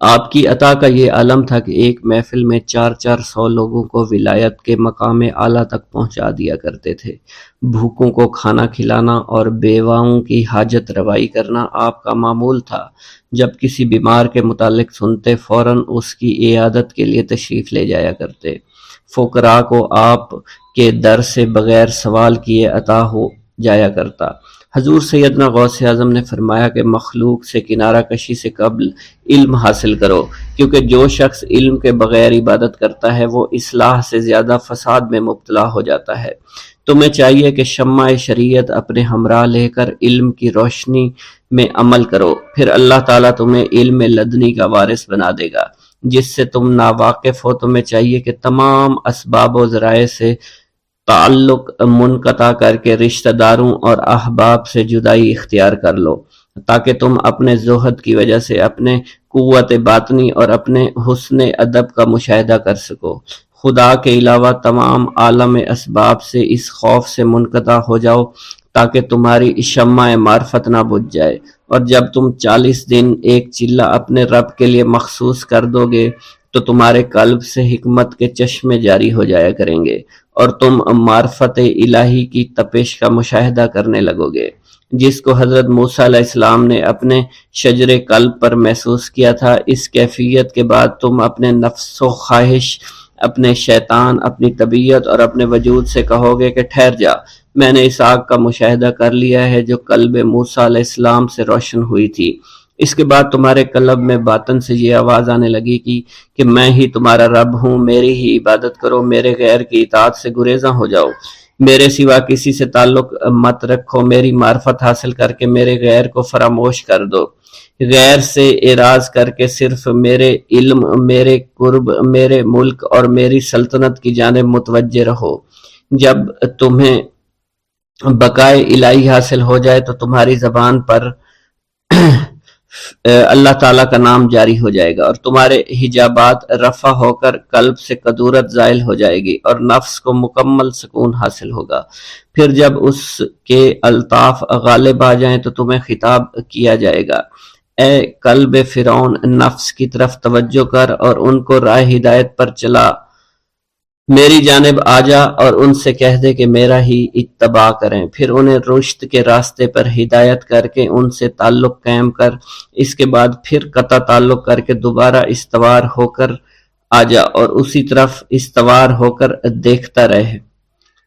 آپ کی عطا کا یہ عالم تھا کہ ایک محفل میں 400 لوگوں کو ولایت کے مقام اعلیٰ تک پہنچا دیا کرتے تھے۔ بھوکوں کو کھانا کھلانا اور بیواؤں کی حاجت روائی کرنا آپ کا معمول تھا۔ جب کسی بیمار کے متعلق سنتے فوراً اس کی عیادت کے لیے تشریف لے جایا کرتے۔ فقراء کو آپ کے در سے بغیر سوال کیے عطا ہو جایا کرتا۔ حضور سیدنا غوث اعظم نے فرمایا کہ مخلوق سے کنارہ کشی سے قبل علم حاصل کرو، کیونکہ جو شخص علم کے بغیر عبادت کرتا ہے وہ اصلاح سے زیادہ فساد میں مبتلا ہو جاتا ہے۔ تمہیں چاہیے کہ شمع شریعت اپنے ہمراہ لے کر علم کی روشنی میں عمل کرو، پھر اللہ تعالیٰ تمہیں علم لدنی کا وارث بنا دے گا جس سے تم ناواقف ہو۔ تمہیں چاہیے کہ تمام اسباب و ذرائع سے تعلق منقطع کر کے رشتہ داروں اور احباب سے جدائی اختیار کر لو، تاکہ تم اپنے زہد کی وجہ سے اپنے قوت باطنی اور اپنے حسن ادب کا مشاہدہ کر سکو۔ خدا کے علاوہ تمام عالم اسباب سے اس خوف سے منقطع ہو جاؤ تاکہ تمہاری شمع معرفت نہ بجھ جائے، اور جب تم 40 دن ایک چلہ اپنے رب کے لیے مخصوص کر دو گے تو تمہارے قلب سے حکمت کے چشمے جاری ہو جایا کریں گے اور تم معرفت الہی کی تپش کا مشاہدہ کرنے لگو گے، جس کو حضرت موسیٰ علیہ السلام نے اپنے شجر قلب پر محسوس کیا تھا۔ اس کیفیت کے بعد تم اپنے نفس و خواہش، اپنے شیطان، اپنی طبیعت اور اپنے وجود سے کہو گے کہ ٹھہر جا، میں نے اس آگ کا مشاہدہ کر لیا ہے جو قلب موسیٰ علیہ السلام سے روشن ہوئی تھی۔ اس کے بعد تمہارے قلب میں باطن سے یہ آواز آنے لگی کہ میں ہی تمہارا رب ہوں، میری ہی عبادت کرو، میرے غیر کی اطاعت سے گریزاں ہو جاؤ، میرے سوا کسی سے تعلق مت رکھو، میری معرفت حاصل کر کے میرے غیر کو فراموش کر دو، غیر سے اعراض کر کے صرف میرے علم، میرے قرب، میرے ملک اور میری سلطنت کی جانب متوجہ رہو۔ جب تمہیں بقائے الہی حاصل ہو جائے تو تمہاری زبان پر اللہ تعالیٰ کا نام جاری ہو جائے گا اور تمہارے حجابات رفع ہو کر قلب سے کدورت زائل ہو جائے گی اور نفس کو مکمل سکون حاصل ہوگا۔ پھر جب اس کے الطاف غالب آ جائیں تو تمہیں خطاب کیا جائے گا، اے قلب فرعون، نفس کی طرف توجہ کر اور ان کو راہ ہدایت پر چلا، میری جانب آ جا اور ان سے کہہ دے کہ میرا ہی اتباع کریں، پھر انہیں رشد کے راستے پر ہدایت کر کے ان سے تعلق قائم کر، اس کے بعد پھر قطع تعلق کر کے دوبارہ استوار ہو کر آ جا اور اسی طرف استوار ہو کر دیکھتا رہے۔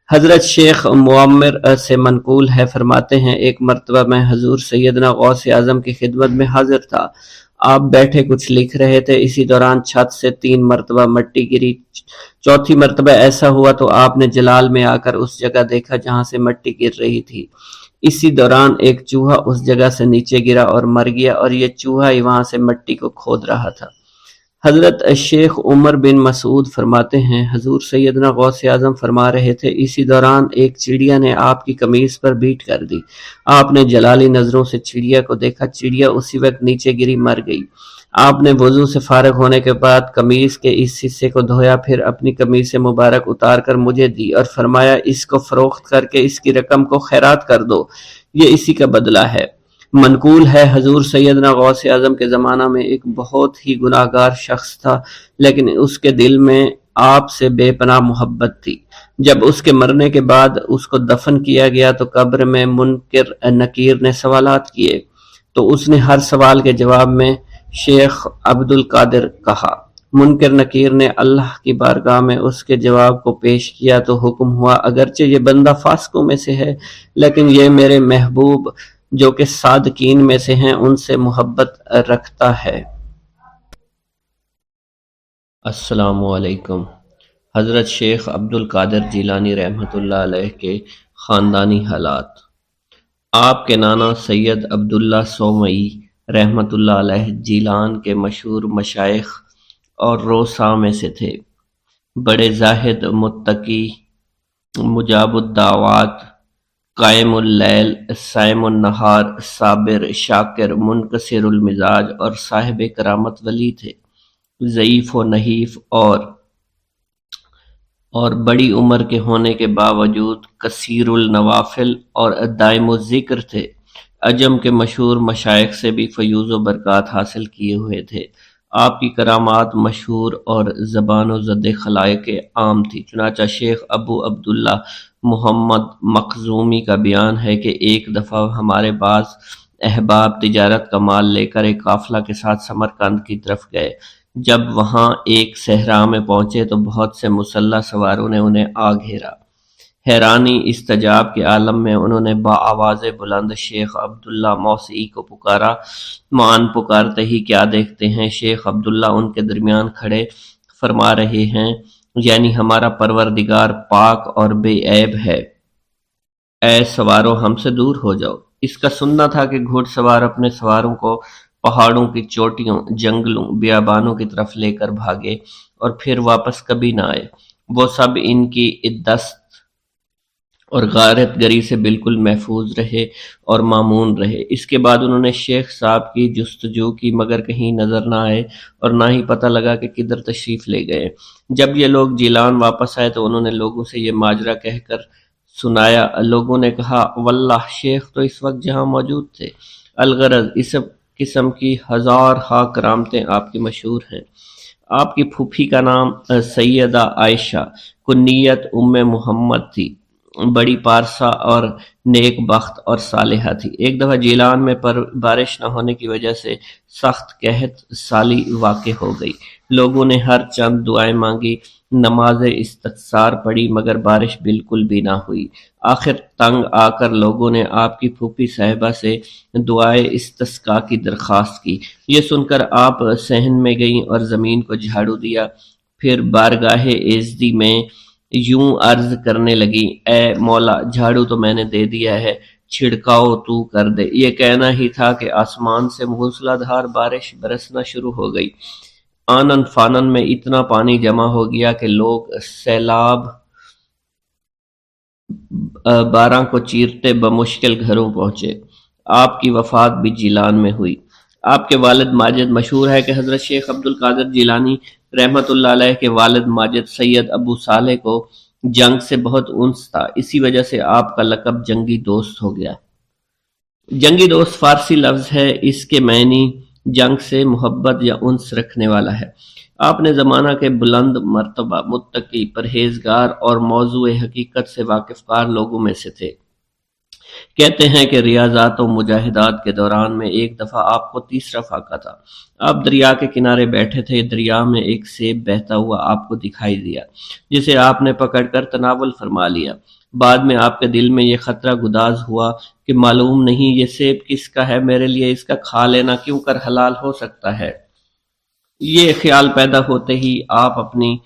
حضرت شیخ معمر سے منقول ہے، فرماتے ہیں ایک مرتبہ میں حضور سیدنا غوث اعظم کی خدمت میں حاضر تھا۔ آپ بیٹھے کچھ لکھ رہے تھے، اسی دوران چھت سے 3 مرتبہ مٹی گری۔ چوتھی مرتبہ ایسا ہوا تو آپ نے جلال میں آ کر اس جگہ دیکھا جہاں سے مٹی گر رہی تھی۔ اسی دوران ایک چوہا اس جگہ سے نیچے گرا اور مر گیا اور یہ چوہا ہی وہاں سے مٹی کو کھود رہا تھا۔ حضرت شیخ عمر بن مسعود فرماتے ہیں حضور سیدنا غوث اعظم فرما رہے تھے، اسی دوران ایک چڑیا نے آپ کی قمیص پر بیٹ کر دی۔ آپ نے جلالی نظروں سے چڑیا کو دیکھا، چڑیا اسی وقت نیچے گری مر گئی۔ آپ نے وضو سے فارغ ہونے کے بعد قمیص کے اس حصے کو دھویا، پھر اپنی قمیص مبارک اتار کر مجھے دی اور فرمایا اس کو فروخت کر کے اس کی رقم کو خیرات کر دو، یہ اسی کا بدلہ ہے۔ منقول ہے حضور سیدنا غوث اعظم کے زمانہ میں ایک بہت ہی گناہگار شخص تھا، لیکن اس کے دل میں آپ سے بے پناہ محبت تھی۔ جب اس کے مرنے کے بعد اس کو دفن کیا گیا تو قبر میں منکر نکیر نے سوالات کیے، تو اس نے ہر سوال کے جواب میں شیخ عبد القادر کہا۔ منکر نکیر نے اللہ کی بارگاہ میں اس کے جواب کو پیش کیا تو حکم ہوا، اگرچہ یہ بندہ فاسقوں میں سے ہے لیکن یہ میرے محبوب جو کہ صادقین میں سے ہیں ان سے محبت رکھتا ہے۔ السلام علیکم۔ حضرت شیخ عبد القادر جیلانی رحمۃ اللہ علیہ کے خاندانی حالات۔ آپ کے نانا سید عبداللہ سومئی رحمۃ اللہ علیہ جیلان کے مشہور مشائخ اور روسا میں سے تھے۔ بڑے زاہد، متقی، مجاب الدعوات، قائم اللیل، صائم النہار، صابر، شاکر، منکسر المزاج اور صاحب کرامت ولی تھے۔ ضعیف و نحیف اور بڑی عمر کے ہونے کے باوجود کثیر النوافل اور دائم الذکر تھے۔ عجم کے مشہور مشائخ سے بھی فیوض و برکات حاصل کیے ہوئے تھے۔ آپ کی کرامات مشہور اور زبان و زد خلائق عام تھی۔ چنانچہ شیخ ابو عبداللہ محمد مخزومی کا بیان ہے کہ ایک دفعہ ہمارے بعض احباب تجارت کا مال لے کر ایک قافلہ کے ساتھ سمرقند کی طرف گئے۔ جب وہاں ایک صحرا میں پہنچے تو بہت سے مسلح سواروں نے انہیں آ گھیرا۔ حیرانی استجاب کے عالم میں انہوں نے بآواز بلند شیخ عبداللہ موسعی کو پکارا۔ مان پکارتے ہی کیا دیکھتے ہیں، شیخ عبداللہ ان کے درمیان کھڑے فرما رہے ہیں، یعنی ہمارا پروردگار پاک اور بے عیب ہے، اے سوارو ہم سے دور ہو جاؤ۔ اس کا سننا تھا کہ گھوڑ سوار اپنے سواروں کو پہاڑوں کی چوٹیوں، جنگلوں، بیابانوں کی طرف لے کر بھاگے اور پھر واپس کبھی نہ آئے۔ وہ سب ان کی دست اور غارت گری سے بالکل محفوظ رہے اور مامون رہے۔ اس کے بعد انہوں نے شیخ صاحب کی جستجو کی مگر کہیں نظر نہ آئے اور نہ ہی پتہ لگا کہ کدھر تشریف لے گئے۔ جب یہ لوگ جیلان واپس آئے تو انہوں نے لوگوں سے یہ ماجرا کہہ کر سنایا۔ لوگوں نے کہا واللہ شیخ تو اس وقت جہاں موجود تھے۔ الغرض اس قسم کی ہزار ہا کرامتیں آپ کی مشہور ہیں۔ آپ کی پھوپھی کا نام سیدہ عائشہ کنیت ام محمد تھی، بڑی پارسا اور نیک بخت اور صالحہ تھی۔ ایک دفعہ جیلان میں بارش نہ ہونے کی وجہ سے سخت قحط سالی واقع ہو گئی۔ لوگوں نے ہر چند دعائیں مانگی، نماز استخسار پڑھی مگر بارش بالکل بھی نہ ہوئی۔ آخر تنگ آ کر لوگوں نے آپ کی پھوپھی صاحبہ سے دعائے استسقاء کی درخواست کی۔ یہ سن کر آپ صحن میں گئیں اور زمین کو جھاڑو دیا، پھر بارگاہ ایزدی میں یوں عرض کرنے لگی، اے مولا جھاڑو تو میں نے دے دیا ہے، چھڑکاؤ تو کر دے۔ یہ کہنا ہی تھا کہ آسمان سے موسلا دھار بارش برسنا شروع ہو گئی۔ آنن فانن میں اتنا پانی جمع ہو گیا کہ لوگ سیلاب باراں کو چیرتے بمشکل گھروں پہنچے۔ آپ کی وفات بھی جیلان میں ہوئی۔ آپ کے والد ماجد مشہور ہے کہ حضرت شیخ عبد القادر جیلانی رحمۃ اللہ علیہ کے والد ماجد سید ابو صالح کو جنگ سے بہت انس تھا، اسی وجہ سے آپ کا لقب جنگی دوست ہو گیا۔ جنگی دوست فارسی لفظ ہے، اس کے معنی جنگ سے محبت یا انس رکھنے والا ہے۔ آپ نے زمانہ کے بلند مرتبہ، متقی، پرہیزگار اور موضوع حقیقت سے واقف کار لوگوں میں سے تھے۔ کہتے ہیں کہ ریاضات و مجاہدات کے دوران میں ایک دفعہ آپ کو تیسرا فاقہ تھا۔ آپ دریا کے کنارے بیٹھے تھے، دریا میں ایک سیب بہتا ہوا آپ کو دکھائی دیا، جسے آپ نے پکڑ کر تناول فرما لیا۔ بعد میں آپ کے دل میں یہ خطرہ گداز ہوا کہ معلوم نہیں یہ سیب کس کا ہے، میرے لیے اس کا کھا لینا کیوں کر حلال ہو سکتا ہے۔ یہ خیال پیدا ہوتے ہی آپ اپنی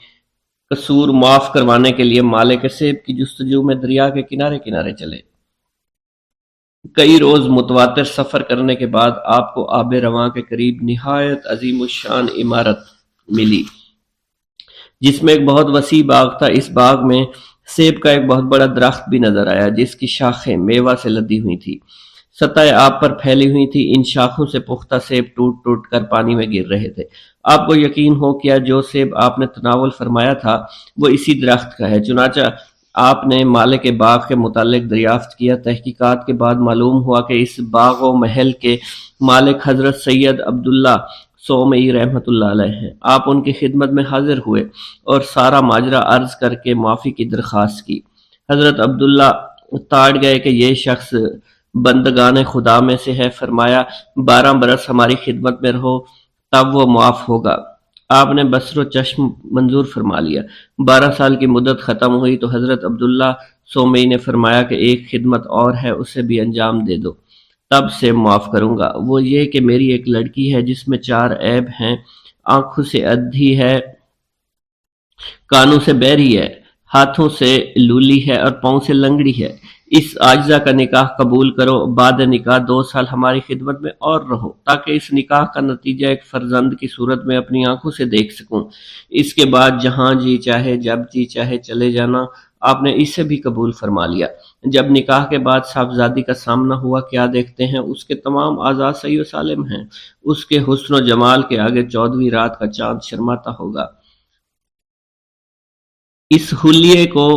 قصور معاف کروانے کے لیے مالک سیب کی جستجو میں دریا کے کنارے کنارے چلے۔ کئی روز متواتر سفر کرنے کے بعد آپ کو آب رواں کے قریب نہایت عظیم الشان عمارت ملی، جس میں ایک بہت وسیع باغ تھا۔ اس باغ میں سیب کا ایک بہت بڑا درخت بھی نظر آیا، جس کی شاخیں میوہ سے لدی ہوئی تھی، سطح آپ پر پھیلی ہوئی تھی۔ ان شاخوں سے پختہ سیب ٹوٹ ٹوٹ کر پانی میں گر رہے تھے۔ آپ کو یقین ہو گیا جو سیب آپ نے تناول فرمایا تھا وہ اسی درخت کا ہے۔ چنانچہ آپ نے مالک باغ کے متعلق دریافت کیا۔ تحقیقات کے بعد معلوم ہوا کہ اس باغ و محل کے مالک حضرت سید عبداللہ سومئی رحمۃ اللہ علیہ ہیں۔ آپ ان کی خدمت میں حاضر ہوئے اور سارا ماجرا عرض کر کے معافی کی درخواست کی۔ حضرت عبداللہ تاڑ گئے کہ یہ شخص بندگان خدا میں سے ہے، فرمایا 12 برس ہماری خدمت میں رہو تب وہ معاف ہوگا۔ آپ نے بصر و چشم منظور فرما لیا۔ 12 سال کی مدت ختم ہوئی تو حضرت عبداللہ سومئی نے فرمایا کہ ایک خدمت اور ہے، اسے بھی انجام دے دو، تب سے معاف کروں گا۔ وہ یہ کہ میری ایک لڑکی ہے جس میں 4 عیب ہیں، آنکھوں سے ادھی ہے، کانوں سے بہری ہے، ہاتھوں سے لولی ہے اور پاؤں سے لنگڑی ہے۔ اس عاجزہ کا نکاح قبول کرو، بعد نکاح 2 سال ہماری خدمت میں اور رہو تاکہ اس نکاح کا نتیجہ ایک فرزند کی صورت میں اپنی آنکھوں سے دیکھ سکوں۔ اس کے بعد جہاں جی چاہے جب جی چاہے چلے جانا۔ آپ نے اسے بھی قبول فرما لیا۔ جب نکاح کے بعد صاحبزادی کا سامنا ہوا، کیا دیکھتے ہیں اس کے تمام اعضاء صحیح و سالم ہیں۔ اس کے حسن و جمال کے آگے 14ویں رات کا چاند شرماتا ہوگا۔ اس حلیے کو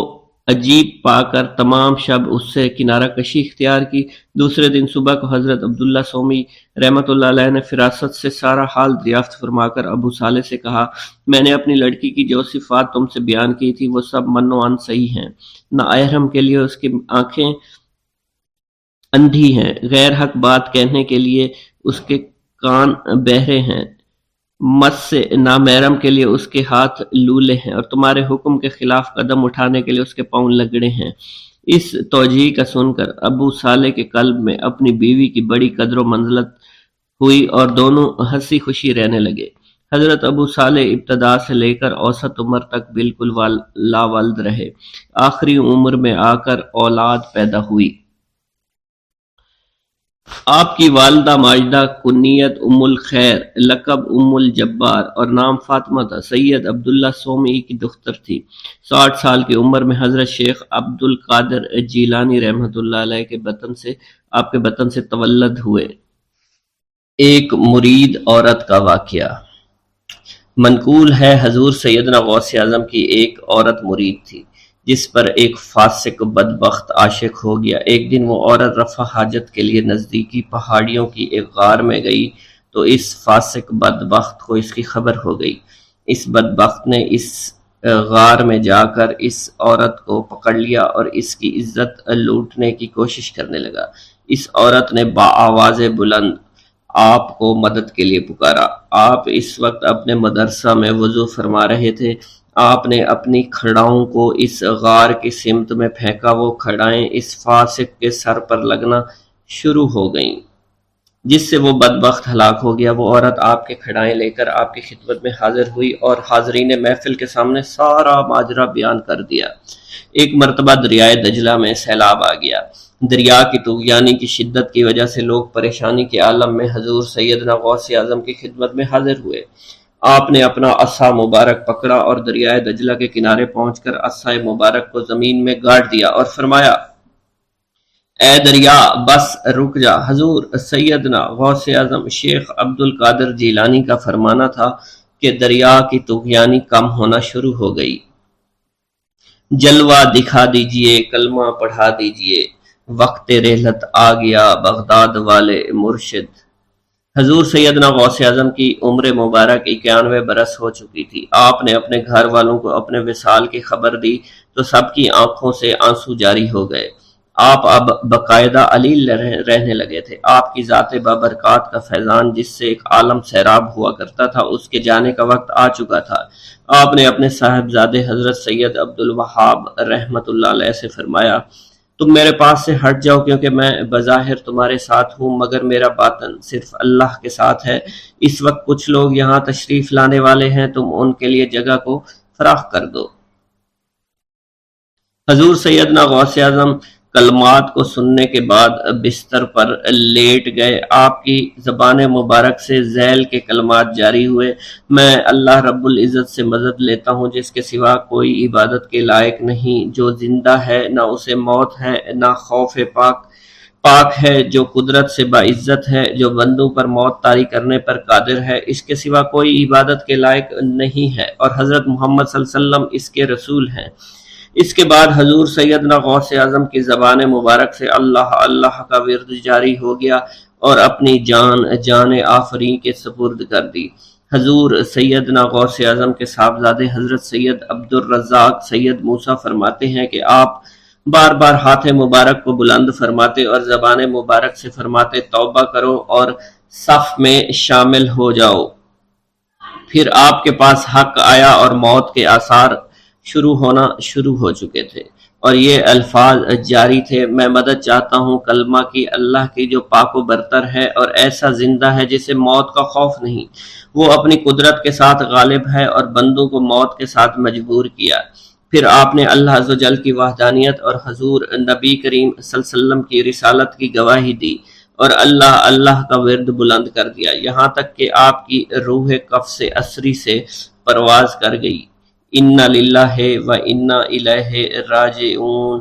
عجیب پا کر تمام شب اس سے کنارہ کشی اختیار کی۔ دوسرے دن صبح کو حضرت عبداللہ سومی رحمۃ اللہ علیہ نے فراست سے سارا حال دریافت فرما کر ابو صالح سے کہا، میں نے اپنی لڑکی کی جو صفات تم سے بیان کی تھی وہ سب من و عن صحیح ہیں۔ نااہرم کے لیے اس کی آنکھیں اندھی ہیں، غیر حق بات کہنے کے لیے اس کے کان بہرے ہیں، مس سے نامحرم کے لیے اس کے ہاتھ لولے ہیں، اور تمہارے حکم کے خلاف قدم اٹھانے کے لیے اس کے پاؤں لگڑے ہیں۔ اس توجیہ کا سن کر ابو صالح کے قلب میں اپنی بیوی کی بڑی قدر و منزلت ہوئی اور دونوں ہنسی خوشی رہنے لگے۔ حضرت ابو صالح ابتدا سے لے کر اوسط عمر تک بالکل لاولد رہے۔ آخری عمر میں آ کر اولاد پیدا ہوئی۔ آپ کی والدہ ماجدہ کنیت ام الخیر، لقب ام الجبار اور نام فاطمہ تھا، سید عبداللہ سومی کی دختر تھی۔ 60 سال کی عمر میں حضرت شیخ عبد القادر جیلانی رحمۃ اللہ علیہ کے بطن سے تولد ہوئے۔ ایک مرید عورت کا واقعہ منقول ہے، حضور سیدنا غوث اعظم کی ایک عورت مرید تھی جس پر ایک فاسق بدبخت عاشق ہو گیا۔ ایک دن وہ عورت رفع حاجت کے لیے نزدیکی پہاڑیوں کی ایک غار میں گئی تو اس فاسق بدبخت کو اس کی خبر ہو گئی۔ اس بدبخت نے اس غار میں جا کر اس عورت کو پکڑ لیا اور اس کی عزت لوٹنے کی کوشش کرنے لگا۔ اس عورت نے بآواز بلند آپ کو مدد کے لیے پکارا۔ آپ اس وقت اپنے مدرسہ میں وضو فرما رہے تھے۔ آپ نے اپنی کھڑاؤں کو اس غار کی سمت میں پھینکا، وہ کھڑائیں اس فاسق کے سر پر لگنا شروع ہو گئیں جس سے وہ بدبخت ہلاک ہو گیا۔ وہ عورت آپ کے کھڑائیں لے کر آپ کی خدمت میں حاضر ہوئی اور حاضرین محفل کے سامنے سارا ماجرا بیان کر دیا۔ ایک مرتبہ دریائے دجلہ میں سیلاب آ گیا۔ دریا کی طغیانی کی شدت کی وجہ سے لوگ پریشانی کے عالم میں حضور سیدنا غوث اعظم کی خدمت میں حاضر ہوئے۔ آپ نے اپنا عصا مبارک پکڑا اور دریائے دجلہ کے کنارے پہنچ کر عصا مبارک کو زمین میں گاڑ دیا اور فرمایا، اے دریا بس رک جا۔ حضور سیدنا غوث اعظم شیخ عبد القادر جیلانی کا فرمانا تھا کہ دریا کی طغیانی کم ہونا شروع ہو گئی۔ جلوہ دکھا دیجئے، کلمہ پڑھا دیجئے، وقت رحلت آ گیا بغداد والے مرشد۔ حضور سیدنا غوث اعظم کی عمر مبارک 91 برس ہو چکی تھی۔ آپ نے اپنے گھر والوں کو اپنے وصال کی خبر دی تو سب کی آنکھوں سے آنسو جاری ہو گئے۔ آپ اب باقاعدہ علیل رہنے لگے تھے۔ آپ کی ذات بابرکات کا فیضان جس سے ایک عالم سیراب ہوا کرتا تھا اس کے جانے کا وقت آ چکا تھا۔ آپ نے اپنے صاحبزادے حضرت سید عبد الوہاب رحمۃ اللہ علیہ سے فرمایا، تم میرے پاس سے ہٹ جاؤ کیونکہ میں بظاہر تمہارے ساتھ ہوں مگر میرا باطن صرف اللہ کے ساتھ ہے۔ اس وقت کچھ لوگ یہاں تشریف لانے والے ہیں، تم ان کے لیے جگہ کو فراخ کر دو۔ حضور سیدنا غوث اعظم کلمات کو سننے کے بعد بستر پر لیٹ گئے۔ آپ کی زبان مبارک سے ذیل کے کلمات جاری ہوئے، میں اللہ رب العزت سے مدد لیتا ہوں جس کے سوا کوئی عبادت کے لائق نہیں، جو زندہ ہے نہ اسے موت ہے نہ خوف پاک ہے، جو قدرت سے باعزت ہے، جو بندوں پر موت طاری کرنے پر قادر ہے، اس کے سوا کوئی عبادت کے لائق نہیں ہے، اور حضرت محمد صلی اللہ علیہ وسلم اس کے رسول ہیں۔ اس کے بعد حضور سیدنا غوث اعظم کی زبان مبارک سے اللہ اللہ کا ورد جاری ہو گیا اور اپنی جان آفریں کے سپرد کر دی۔ حضور سیدنا غوث اعظم کے صاحبزادے حضرت سید عبد الرزاق سید موسیٰ فرماتے ہیں کہ آپ بار بار ہاتھ مبارک کو بلند فرماتے اور زبان مبارک سے فرماتے، توبہ کرو اور صف میں شامل ہو جاؤ۔ پھر آپ کے پاس حق آیا اور موت کے آثار ہونا شروع ہو چکے تھے اور یہ الفاظ جاری تھے، میں مدد چاہتا ہوں کلمہ کی، اللہ کی جو پاک و برتر ہے اور ایسا زندہ ہے جسے موت کا خوف نہیں، وہ اپنی قدرت کے ساتھ غالب ہے اور بندوں کو موت کے ساتھ مجبور کیا۔ پھر آپ نے اللہ عز و جل کی وحدانیت اور حضور نبی کریم صلی اللہ علیہ وسلم کی رسالت کی گواہی دی اور اللہ اللہ کا ورد بلند کر دیا، یہاں تک کہ آپ کی روح قفس اسری سے پرواز کر گئی۔ اِنَّ لِلَّهِ وَإِنَّا إِلَيْهِ راجعون۔